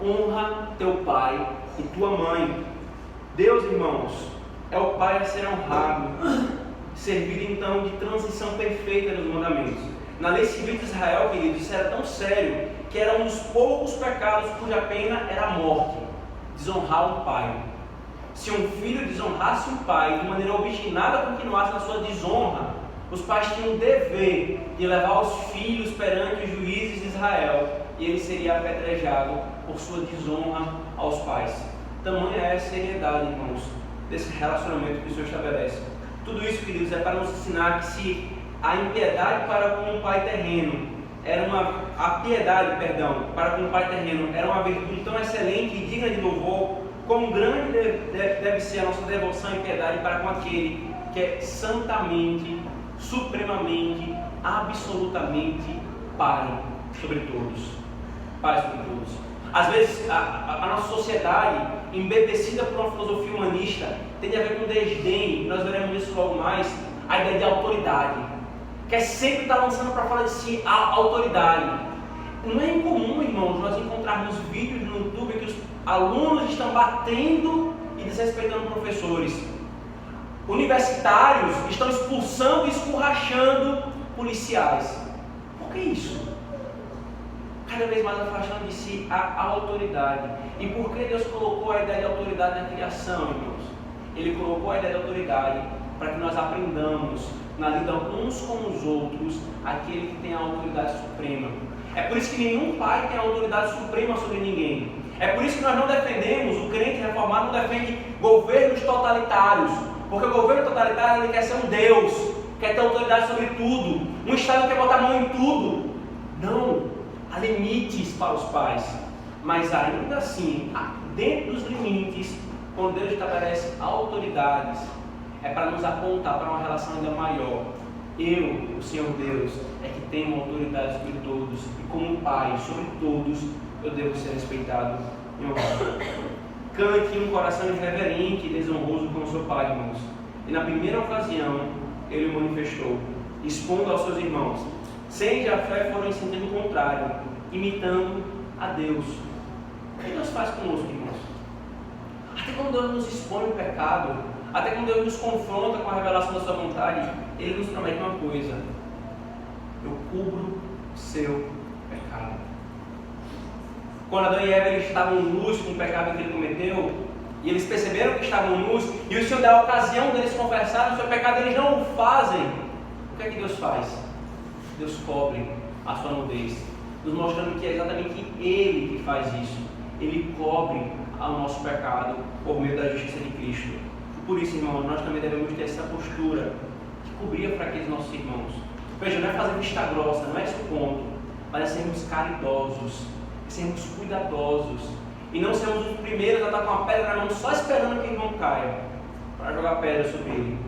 honra teu pai e tua mãe. Deus, irmãos, é o pai a ser honrado, servido então de transição perfeita dos mandamentos. Na lei civil de Israel, queridos, isso era tão sério que era um dos poucos pecados cuja pena era a morte: desonrar o pai. Se um filho desonrasse o pai de maneira obstinada, continuasse na sua desonra, os pais tinham o dever de levar os filhos perante os juízes de Israel, e ele seria apedrejado por sua desonra aos pais. Tamanha é a seriedade, irmãos, desse relacionamento que o Senhor estabelece. Tudo isso, queridos, é para nos ensinar que se a impiedade para com o pai terreno a piedade, para com o pai terreno era uma virtude tão excelente e digna de louvor, como grande deve ser a nossa devoção e piedade para com aquele que é santamente, supremamente, absolutamente Pai sobre todos. Pai sobre todos. Às vezes a nossa sociedade, embebecida por uma filosofia humanista, tem a ver com desdém, nós veremos isso logo mais, a ideia de autoridade, quer sempre estar lançando para fora de si a autoridade. Não é incomum, irmãos, nós encontrarmos vídeos no YouTube que os alunos estão batendo e desrespeitando professores. Universitários estão expulsando e escurrachando policiais. Por que isso? Cada vez mais afastando de si a autoridade. E por que Deus colocou a ideia de autoridade na criação, irmãos? Ele colocou a ideia de autoridade para que nós aprendamos na lida uns com os outros aquele que tem a autoridade suprema. É por isso que nenhum pai tem a autoridade suprema sobre ninguém. É por isso que nós não defendemos, o crente reformado não defende governos totalitários, porque o governo totalitário ele quer ser um Deus, quer ter autoridade sobre tudo, um Estado que quer botar a mão em tudo. Não, há limites para os pais, mas ainda assim, dentro dos limites, quando Deus estabelece autoridades, é para nos apontar para uma relação ainda maior. Eu, o Senhor Deus, é que tenho autoridade sobre todos, e como Pai sobre todos, eu devo ser respeitado e honrado. Cante um coração irreverente e desonroso como seu Pai, irmãos. E na primeira ocasião, ele o manifestou, expondo aos seus irmãos. Sem de a fé foram em sentido contrário, imitando a Deus. O que Deus faz conosco, irmãos? Até quando Deus nos expõe o pecado, até quando Deus nos confronta com a revelação da sua vontade, Ele nos promete uma coisa: eu cubro seu pecado. Quando Adão e Eva eles estavam nus com o pecado que ele cometeu, e eles perceberam que estavam nus, e o Senhor dá a ocasião deles confessarem o seu pecado, eles não o fazem. O que é que Deus faz? Deus cobre a sua nudez, nos mostrando que é exatamente Ele que faz isso. Ele cobre o nosso pecado por meio da justiça de Cristo. E por isso, irmãos, nós também devemos ter essa postura de cobrir a fraqueza dos nossos irmãos. Veja, não é fazer vista grossa, não é esse o ponto, mas é sermos caridosos, é sermos cuidadosos, e não sermos os primeiros a estar com a pedra na mão só esperando que o irmão caia, para jogar pedra sobre ele.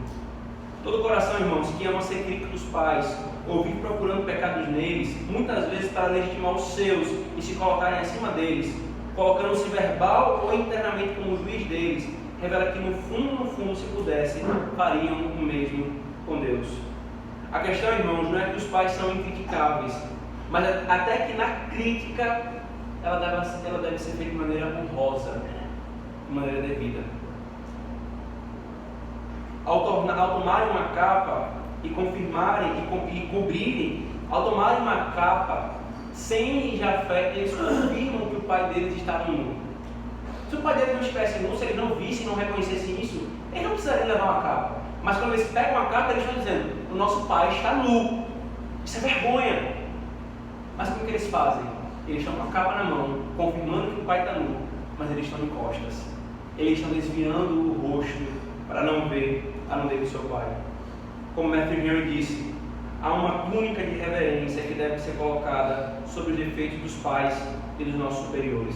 Todo coração, irmãos, que ama ser crítico dos pais, ou vive procurando pecados neles, muitas vezes para legitimar os seus e se colocarem acima deles, colocando-se verbal ou internamente como juiz deles, revela que no fundo, se pudesse, fariam o mesmo com Deus. A questão, irmãos, não é que os pais são incriticáveis, mas até que na crítica ela deve ser feita de maneira honrosa, de maneira devida. Ao tomarem uma capa e confirmarem e cobrirem, ao tomarem uma capa sem Jafé, eles confirmam que o pai deles estava nu. Se o pai deles não estivesse nu, se eles não vissem, não reconhecessem isso, eles não precisariam levar uma capa. Mas quando eles pegam a capa, eles estão dizendo: o nosso pai está nu. Isso é vergonha. Mas como que eles fazem? Eles estão com a capa na mão, confirmando que o pai está nu, mas eles estão em costas. Eles estão desviando o rosto para não ver a nudez do seu pai. Como Matthew Henry disse, há uma túnica de reverência que deve ser colocada sobre os defeitos dos pais e dos nossos superiores.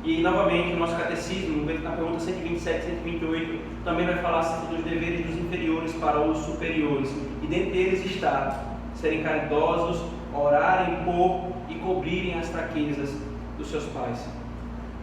E novamente o nosso catecismo, na pergunta 127 e 128, também vai falar acerca dos deveres dos inferiores para os superiores. E dentre eles está serem caridosos, orarem por e cobrirem as fraquezas dos seus pais.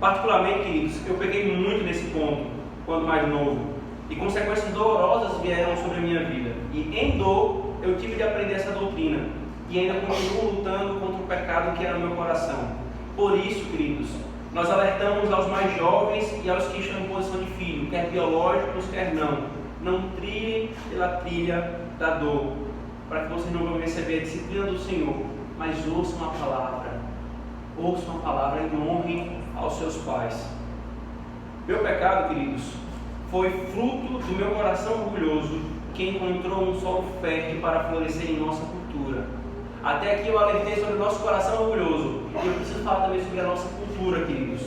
Particularmente, queridos, eu peguei muito nesse ponto quando mais novo, e consequências dolorosas vieram sobre a minha vida. E em dor eu tive de aprender essa doutrina, e ainda continuo lutando contra o pecado que era no meu coração. Por isso, queridos, nós alertamos aos mais jovens e aos que estão em posição de filho, quer biológicos, quer não trilhem pela trilha da dor, para que vocês não vão receber a disciplina do Senhor, mas ouçam a palavra, ouçam a palavra e honrem aos seus pais. Meu pecado, queridos, foi fruto do meu coração orgulhoso, que encontrou um solo fértil para florescer em nossa cultura. Até aqui eu alertei sobre o nosso coração orgulhoso, e eu preciso falar também sobre a nossa cultura, queridos.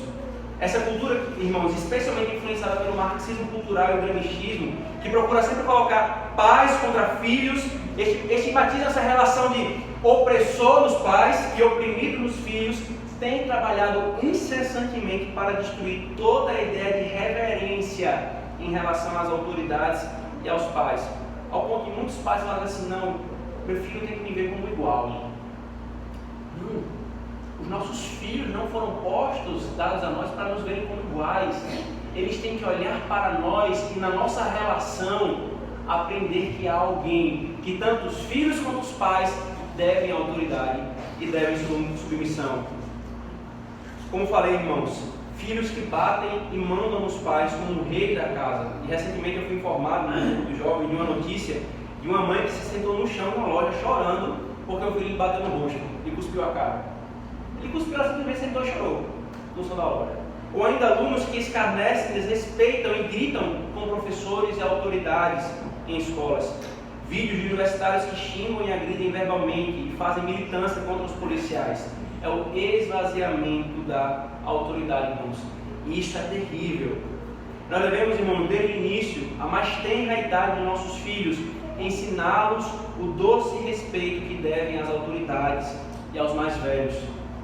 Essa cultura, irmãos, especialmente influenciada pelo marxismo cultural e o gramscismo, que procura sempre colocar pais contra filhos, estigmatiza essa relação de opressor nos pais e oprimido nos filhos, tem trabalhado incessantemente para destruir toda a ideia de reverência em relação às autoridades e aos pais. Ao ponto que muitos pais falam assim: não, meu filho tem que me ver como igual. Não, os nossos filhos não foram postos, dados a nós, para nos verem como iguais. Eles têm que olhar para nós e na nossa relação aprender que há alguém que tanto os filhos quanto os pais devem autoridade e devem submissão. Como falei, irmãos, filhos que batem e mandam nos pais como o rei da casa. E recentemente eu fui informado no grupo do jovem de uma notícia de uma mãe que se sentou no chão numa loja chorando porque o filho lhe bateu no rosto e cuspiu a cara. Ele cuspiu, ela simplesmente sentou e chorou no som da loja. Ou ainda alunos que escarnecem, desrespeitam e gritam com professores e autoridades em escolas. Vídeos de universitários que xingam e agridem verbalmente e fazem militância contra os policiais. É o esvaziamento da autoridade, irmãos. E isso é terrível. Nós devemos, irmãos, desde o início, a mais tenra idade dos nossos filhos, ensiná-los o doce respeito que devem às autoridades e aos mais velhos.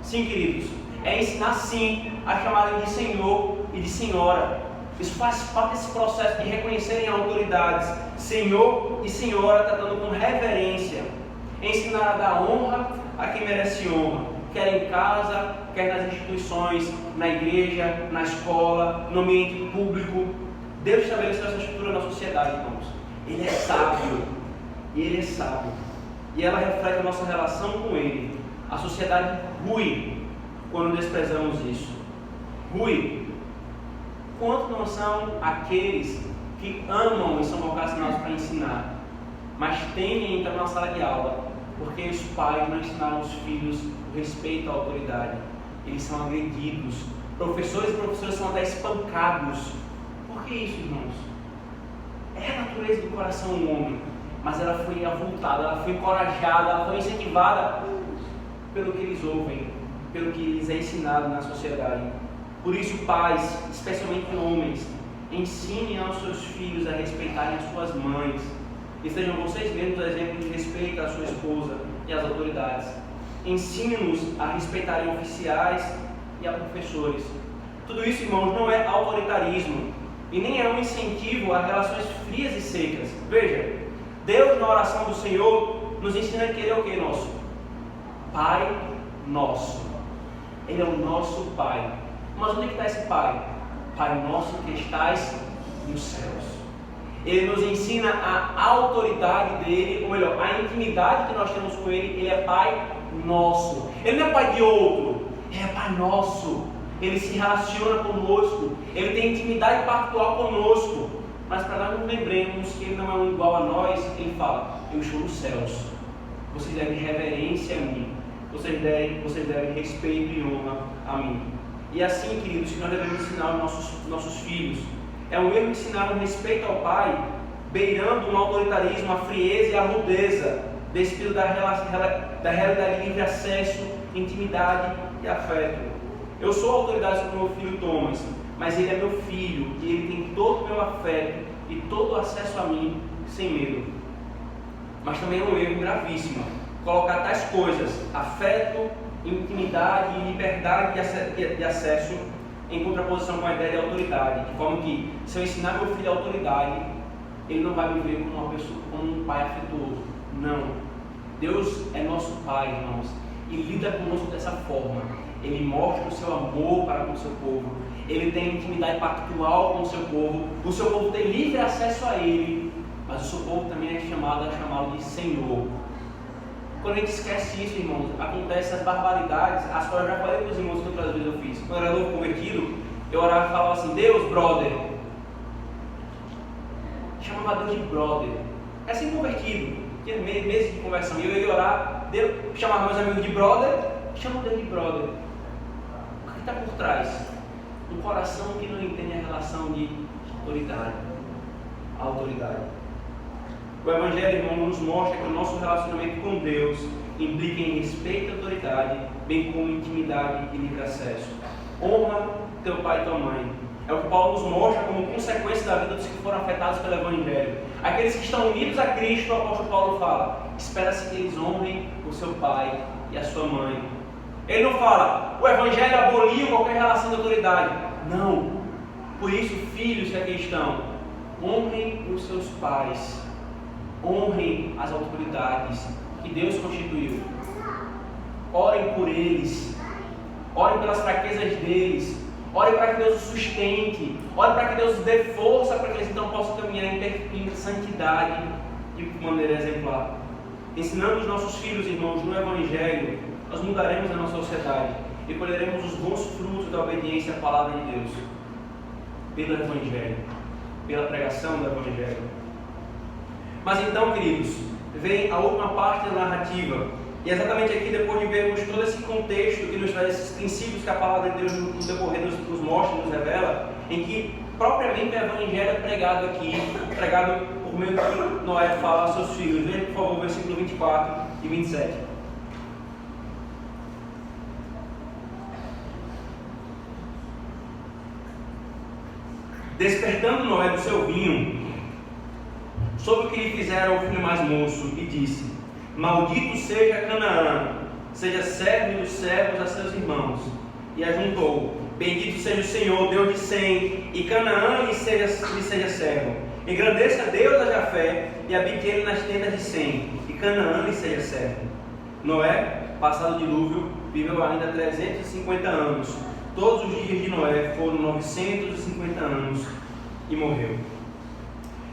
Sim, queridos, é ensinar sim a chamarem de Senhor e de Senhora. Isso faz parte desse processo de reconhecerem autoridades, Senhor e Senhora, tratando com reverência. É ensinar a dar honra a quem merece honra, quer em casa, quer nas instituições, na igreja, na escola, no ambiente público. Deus estabeleceu essa estrutura na sociedade, irmãos. Ele é sábio, e Ele é sábio, e ela reflete a nossa relação com Ele. A sociedade rui quando desprezamos isso. Rui. Quanto não são aqueles que amam e são vocacionados para ensinar, mas temem entrar na sala de aula, porque os pais não ensinaram os filhos o respeito à autoridade. Eles são agredidos. Professores e professoras são até espancados. Por que isso, irmãos? É a natureza do coração do homem, mas ela foi avultada, ela foi encorajada, ela foi incentivada pelo que eles ouvem, pelo que lhes é ensinado na sociedade. Por isso, pais, especialmente homens, ensinem aos seus filhos a respeitarem as suas mães. E sejam vocês mesmos exemplos de respeito à sua esposa e às autoridades. Ensine-nos a respeitarem oficiais e a professores. Tudo isso, irmãos, não é autoritarismo e nem é um incentivo a relações frias e secas. Veja, Deus na oração do Senhor nos ensina que Ele é o que nosso? Pai nosso. Ele é o nosso Pai. Mas onde está esse Pai? Pai nosso que estás nos céus. Ele nos ensina a autoridade dele, ou melhor, a intimidade que nós temos com Ele. Ele é Pai nosso. Ele não é Pai de outro, Ele é Pai nosso. Ele se relaciona conosco, Ele tem intimidade pactual conosco. Mas para nós nos lembremos que Ele não é um igual a nós, Ele fala: eu estou nos céus. Vocês devem reverência a mim. Vocês devem respeito e honra a mim. E assim, queridos, que nós devemos ensinar os nossos filhos. É um erro ensinar um respeito ao Pai, beirando um autoritarismo, a frieza e a rudeza, despido da realidade de livre acesso, intimidade e afeto. Eu sou autoridade sobre o meu filho Thomas, mas ele é meu filho e ele tem todo o meu afeto e todo o acesso a mim sem medo. Mas também é um erro gravíssimo colocar tais coisas, afeto, intimidade e liberdade de acesso, em contraposição com a ideia de autoridade, de forma que, se eu ensinar meu filho a autoridade, ele não vai me ver como uma pessoa, como um pai afetuoso. Não. Deus é nosso Pai, irmãos, e lida conosco dessa forma. Ele mostra o seu amor para com o seu povo. Ele tem intimidade pactual com o seu povo tem livre acesso a Ele, mas o seu povo também é chamado a chamá-lo de Senhor. Quando a gente esquece isso, irmãos, acontecem as barbaridades, as quais eu já falei para os irmãos que outras vezes eu fiz. Quando eu era novo convertido, eu orava e falava assim: Deus, brother. Chamava Deus de brother. É assim convertido, tinha meses de conversão. E eu ia orar, Deus, chamava meus amigos de brother, chama Deus de brother. está por trás? Um coração que não entende a relação de autoridade. O Evangelho, irmão, nos mostra que o nosso relacionamento com Deus implica em respeito à autoridade, bem como intimidade e livre acesso. Honra teu pai e tua mãe. É o que Paulo nos mostra como consequência da vida dos que foram afetados pelo Evangelho. Aqueles que estão unidos a Cristo, o apóstolo Paulo fala, espera-se que eles honrem o seu pai e a sua mãe. Ele não fala, o Evangelho aboliu qualquer relação de autoridade. Não. Por isso, filhos que aqui estão, honrem os seus pais. Honrem as autoridades que Deus constituiu. Orem por eles. Orem pelas fraquezas deles. Orem para que Deus os sustente. Orem para que Deus os dê força para que eles então possam caminhar em santidade de maneira exemplar. Ensinando os nossos filhos, irmãos, no Evangelho, nós mudaremos a nossa sociedade e colheremos os bons frutos da obediência à palavra de Deus. Pelo Evangelho. Pela pregação do Evangelho. Mas então, queridos, vem a última parte da narrativa. E exatamente aqui, depois de vermos todo esse contexto que nos traz esses princípios que a palavra de Deus no decorrer nos mostra, nos revela, em que propriamente o Evangelho é pregado aqui, pregado por meio que Noé fala aos seus filhos. Veja, por favor, o versículo 24 e 27. Despertando Noé do seu vinho, soube o que lhe fizeram o filho mais moço, e disse: Maldito seja Canaã, seja servo dos servos a seus irmãos. E ajuntou: Bendito seja o Senhor, Deus de Sem, e Canaã lhe seja servo. Engrandeça Deus a Jafé, e habite ele nas tendas de Sem, e Canaã lhe seja servo. Noé, passado o dilúvio, viveu ainda 350 anos. Todos os dias de Noé foram 950 anos e morreu.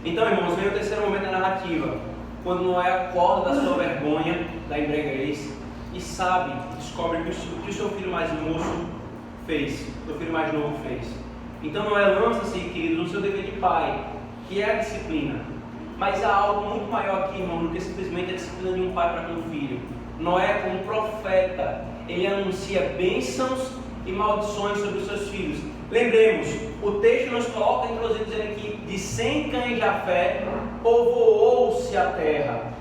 Então, irmãos, vem o terceiro momento da narrativa, quando Noé acorda da sua vergonha, da embriaguez, e sabe, descobre que o seu filho mais moço fez, seu filho mais novo fez. Então Noé lança-se, queridos, no seu dever de pai, que é a disciplina. Mas há algo muito maior aqui, irmão, do que simplesmente a disciplina de um pai para com um filho. Noé, como profeta, ele anuncia bênçãos e maldições sobre os seus filhos. Lembremos, o texto nos coloca, inclusive, dizendo que de Sem, Cã e Jafé povoou-se a terra.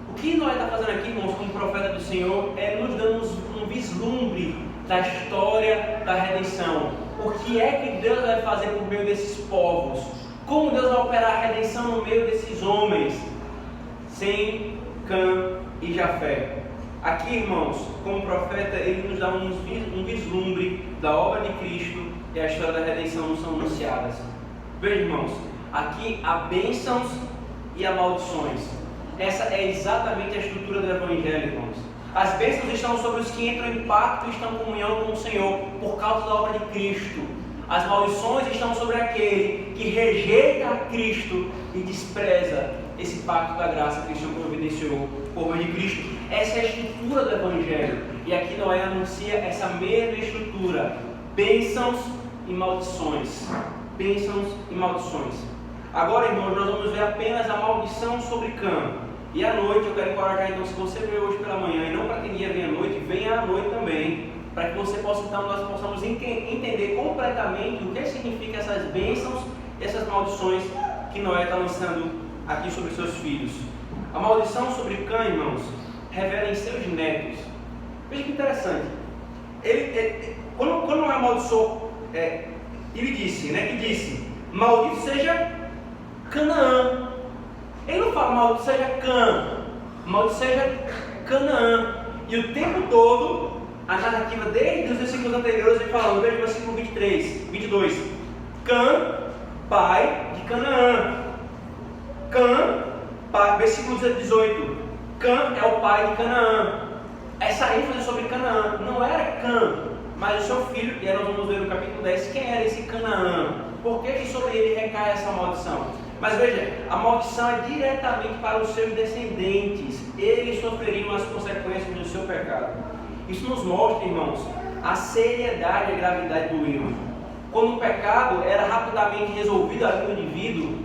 O que Noé está fazendo aqui, irmãos, como profeta do Senhor, é nos dando um vislumbre da história da redenção. O que é que Deus vai fazer por meio desses povos? Como Deus vai operar a redenção no meio desses homens? Sem, Cã e Jafé. Aqui, irmãos, como profeta, ele nos dá um vislumbre da obra de Cristo e a história da redenção nos são anunciadas. Veja, irmãos, aqui há bênçãos e há maldições. Essa é exatamente a estrutura do Evangelho, irmãos. As bênçãos estão sobre os que entram em pacto e estão em comunhão com o Senhor por causa da obra de Cristo. As maldições estão sobre aquele que rejeita a Cristo e despreza esse pacto da graça que o Senhor providenciou por meio de Cristo. Essa é a estrutura do Evangelho. E aqui Noé anuncia essa mesma estrutura. Bênçãos e maldições. Bênçãos e maldições. Agora, irmãos, nós vamos ver apenas a maldição sobre Cã. E à noite eu quero encorajar, então, se você veio hoje pela manhã e não pretendia vir à noite, venha à noite também, para que você possa, então, nós possamos entender completamente o que significa essas bênçãos e essas maldições que Noé está lançando aqui sobre seus filhos. A maldição sobre Cã, irmãos, revela em seus netos. Veja que interessante. Quando Noé amaldiçoou, ele disse, maldito seja Canaã. Ele não fala maldito seja Cã, maldito seja Canaã. E o tempo todo, a narrativa desde os versículos anteriores vem falando. Veja o versículo 22. Cã, pai de Canaã. Cã, pai, versículo 18. Cã é o pai de Canaã. Essa ênfase sobre Canaã não era Cã, mas o seu filho, e aí nós vamos ver no capítulo 10 quem era esse Canaã. Por que sobre ele recai essa maldição? Mas veja, a maldição é diretamente para os seus descendentes. Eles sofreriam as consequências do seu pecado. Isso nos mostra, irmãos, a seriedade e a gravidade do erro. Quando o pecado era rapidamente resolvido ali no indivíduo,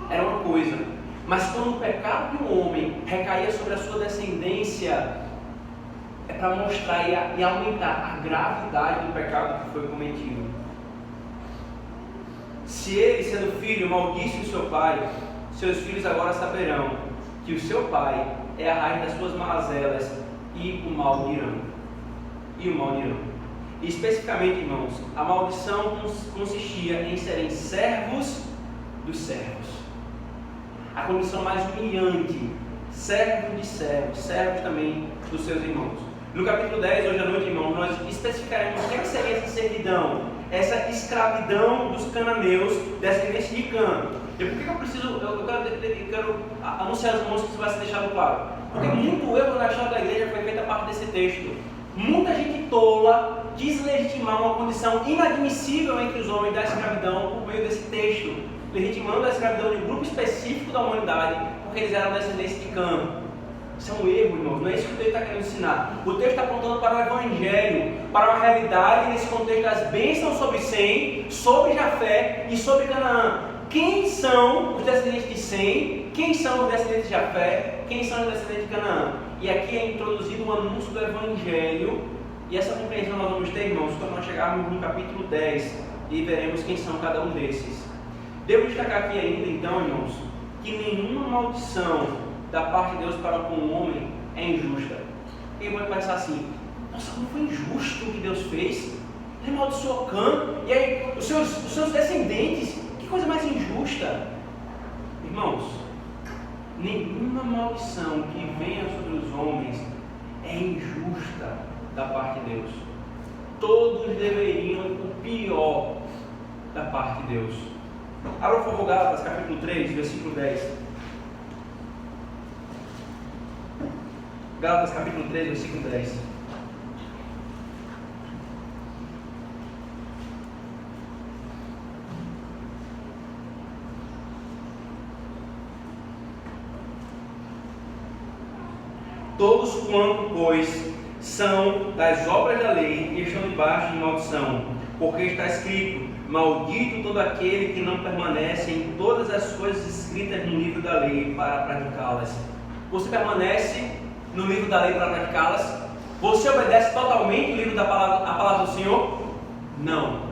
era uma coisa. Mas quando o pecado de um homem recaía sobre a sua descendência, é para mostrar e aumentar a gravidade do pecado que foi cometido. Se ele, sendo filho, maldisse o seu pai, seus filhos agora saberão que o seu pai é a raiz das suas mazelas e o mal dirão. E especificamente, irmãos, a maldição consistia em serem servos dos servos. A condição mais humilhante, servos de servos, servos também dos seus irmãos. No capítulo 10, hoje à noite, irmãos, nós especificaremos o que seria essa servidão, essa escravidão dos cananeus, descendentes de Cã. E por que eu preciso, eu quero anunciar aos irmãos que isso vai ser deixado claro? Porque muito erro na história da igreja foi feita a parte desse texto. Muita gente tola quis legitimar uma condição inadmissível entre os homens da escravidão por meio desse texto, legitimando a escravidão de um grupo específico da humanidade, porque eles eram descendentes de Cã. Isso é um erro, irmãos, não é isso que o texto está querendo ensinar. O texto está apontando para o Evangelho, para uma realidade nesse contexto das bênçãos sobre Sem, sobre Jafé e sobre Canaã. Quem são os descendentes de Sem? Quem são os descendentes de Jafé? Quem são os descendentes de Canaã? E aqui é introduzido o anúncio do Evangelho, e essa compreensão nós vamos ter, irmãos, quando nós chegarmos no capítulo 10 e veremos quem são cada um desses. Devo destacar aqui ainda, então, irmãos, que nenhuma maldição da parte de Deus para com o homem é injusta. Quem vai pensar assim: nossa, como foi injusto o que Deus fez? Ele amaldiçoou Cã, e aí os seus descendentes, que coisa mais injusta. Irmãos, nenhuma maldição que venha sobre os homens é injusta da parte de Deus. Todos deveriam o pior da parte de Deus. Abra, por favor, Gálatas capítulo 3, versículo 10. Gálatas capítulo 3, versículo 10. Todos quanto, pois, são das obras da lei e estão debaixo de maldição, porque está escrito: maldito todo aquele que não permanece em todas as coisas escritas no livro da lei para praticá-las. Você permanece no livro da lei para praticá-las? Você obedece totalmente o livro da palavra, a palavra do Senhor? Não.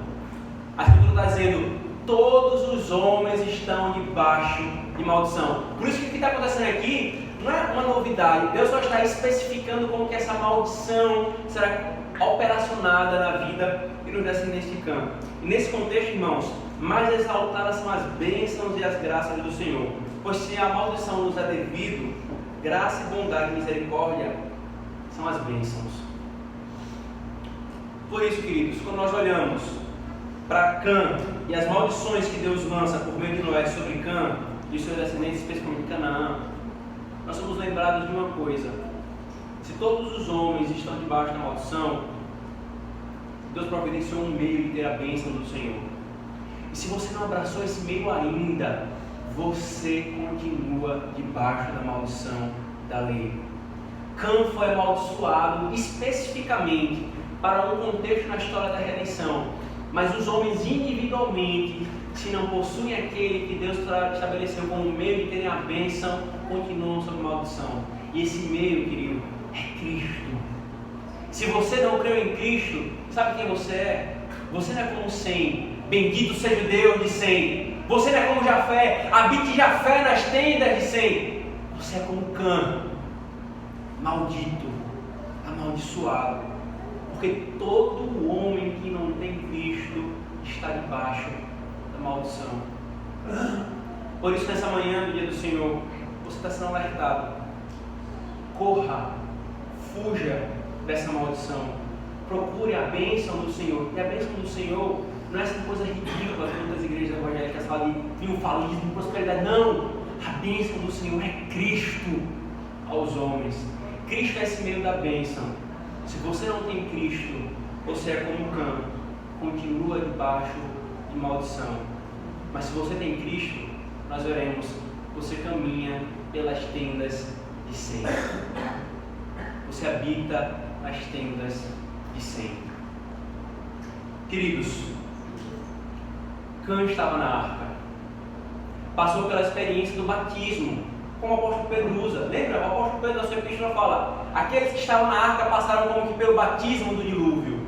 A Escritura está dizendo: todos os homens estão debaixo de maldição. Por isso que o que está acontecendo aqui não é uma novidade. Deus só está especificando como que essa maldição será operacionada na vida e nos descendentes de Cã. E nesse contexto, irmãos, mais exaltadas são as bênçãos e as graças do Senhor. Pois se a maldição nos é devido, graça e bondade e misericórdia são as bênçãos. Por isso, queridos, quando nós olhamos para Cã e as maldições que Deus lança por meio de Noé sobre Cã e seus descendentes, especialmente Canaã, nós somos lembrados de uma coisa: se todos os homens estão debaixo da maldição, Deus providenciou um meio de ter a bênção do Senhor. E se você não abraçou esse meio ainda, você continua debaixo da maldição da lei. Cã foi amaldiçoado especificamente para um contexto na história da redenção, mas os homens individualmente, se não possuem aquele que Deus estabeleceu como meio de terem a bênção, continuam sob maldição. E esse meio, querido, é Cristo. Se você não creu em Cristo, sabe quem você é? Você não é como Sem, bendito seja o Deus de Sem. Você não é como Jafé, habite Jafé nas tendas de Sem. Você é como Cã, maldito, amaldiçoado, porque todo homem que não tem Cristo está debaixo da maldição. Por isso, nessa manhã do dia do Senhor, você está sendo alertado: corra, fuja dessa maldição, procure a bênção do Senhor. E a bênção do Senhor não é essa coisa ridícula que muitas igrejas evangélicas falam de triunfalismo, prosperidade. Não, a bênção do Senhor é Cristo aos homens. Cristo é esse meio da bênção. Se você não tem Cristo, você é como Cã, continua debaixo de maldição. Mas se você tem Cristo, nós veremos, você caminha pelas tendas de Sem. Você habita as tendas de Sem. Queridos, Cã estava na arca, passou pela experiência do batismo, como o apóstolo Pedro usa. Lembra? O apóstolo Pedro na sua epístola fala: aqueles que estavam na arca passaram como que pelo batismo do dilúvio.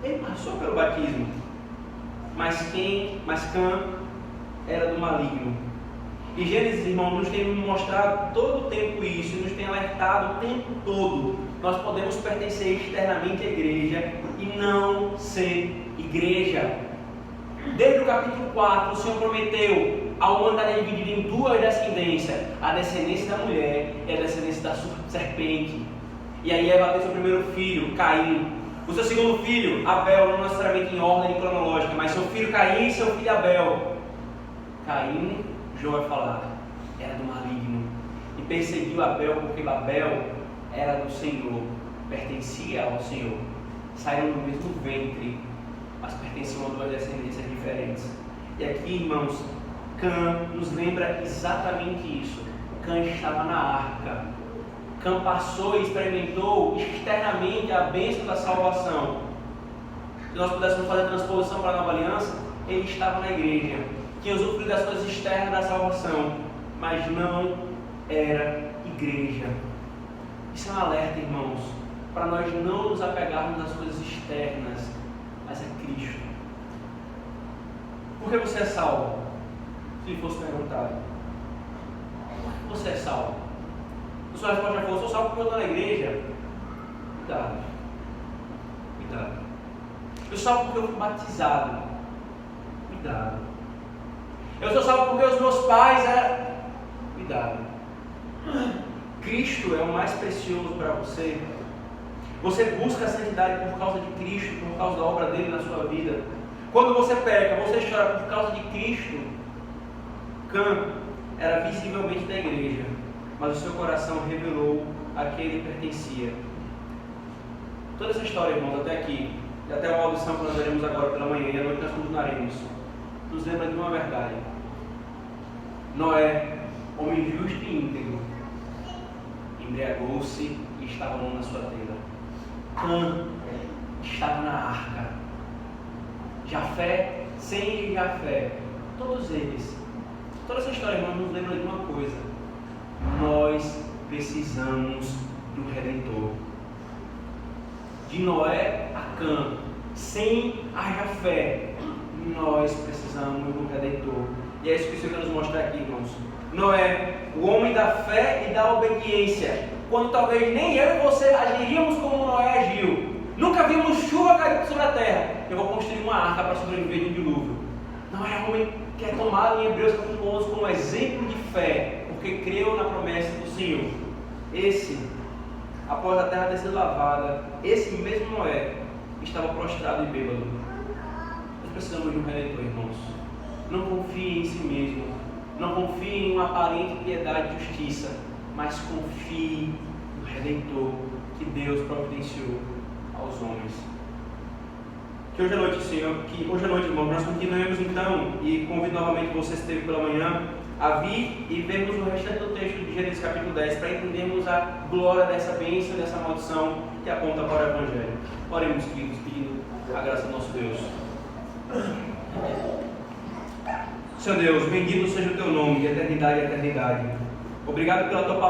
Ele passou pelo batismo. Mas Cã era do maligno. E Gênesis, irmão, nos tem mostrado todo o tempo isso, e nos tem alertado o tempo todo. Nós podemos pertencer externamente à igreja e não ser igreja. Desde o capítulo 4, o Senhor prometeu ao mandar dividir em duas descendências, a descendência da mulher e a descendência da serpente. E aí Eva teve seu primeiro filho, Caim. O seu segundo filho, Abel, não necessariamente em ordem cronológica, mas seu filho Caim e seu filho Abel. Caim, João vai falar, era do maligno e perseguiu Abel porque Abel era do Senhor, pertencia ao Senhor. Saíram do mesmo ventre, mas pertenciam a duas descendências diferentes. E aqui, irmãos, Cã nos lembra exatamente isso. Cã estava na arca. Cã passou e experimentou externamente a bênção da salvação. Se nós pudéssemos fazer a transposição para a nova aliança, ele estava na igreja, que usufruía das coisas externas da salvação, mas não era igreja. Isso é um alerta, irmãos, para nós não nos apegarmos às coisas externas, mas a Cristo. Por que você é salvo? Se lhe fosse perguntado, por que você é salvo? A sua resposta já foi: sou salvo porque eu estou na igreja. Cuidado. Eu sou salvo porque eu fui batizado. Cuidado. Eu sou salvo porque os meus pais eram. Cuidado. Cristo é o mais precioso para você. Você busca a santidade por causa de Cristo, por causa da obra dele na sua vida. Quando você peca, você chora por causa de Cristo. Cã era visivelmente da igreja, mas o seu coração revelou a quem ele pertencia. Toda essa história, irmãos, até aqui, e até uma audição que nós veremos agora pela manhã e à noite nós continuaremos, nos lembra de uma verdade. Noé, homem justo e íntegro, embriagou-se e estava na sua tenda. Cã estava na arca. Jafé, sem Jafé, todos eles. Toda essa história, irmão, nos lembra de uma coisa: nós precisamos do Redentor. De Noé a Cã, sem a Jafé, nós precisamos do Redentor. E é isso que o Senhor quer nos mostrar aqui, irmãos. Noé, o homem da fé e da obediência, quando talvez nem eu e você agiríamos como Noé agiu. Nunca vimos chuva cair sobre a terra. Eu vou construir uma arca para sobreviver de um dilúvio. Noé é um homem que é tomado em Hebreus capítulo 11 como exemplo de fé, porque creu na promessa do Senhor. Esse, após a terra ter sido lavada, esse mesmo Noé estava prostrado e bêbado. Nós precisamos de um Redentor, irmãos. Não confie em si mesmo, não confie em uma aparente piedade e justiça, mas confie no Redentor que Deus providenciou aos homens. Que hoje à noite, Senhor, irmãos, nós continuemos então, e convido novamente você que esteve pela manhã a vir e vermos o restante do texto de Gênesis capítulo 10, para entendermos a glória dessa bênção, dessa maldição que aponta para o Evangelho. Oremos, queridos, pedindo a graça do nosso Deus. Senhor Deus, bendito seja o teu nome, de eternidade a eternidade. Obrigado pela tua palavra.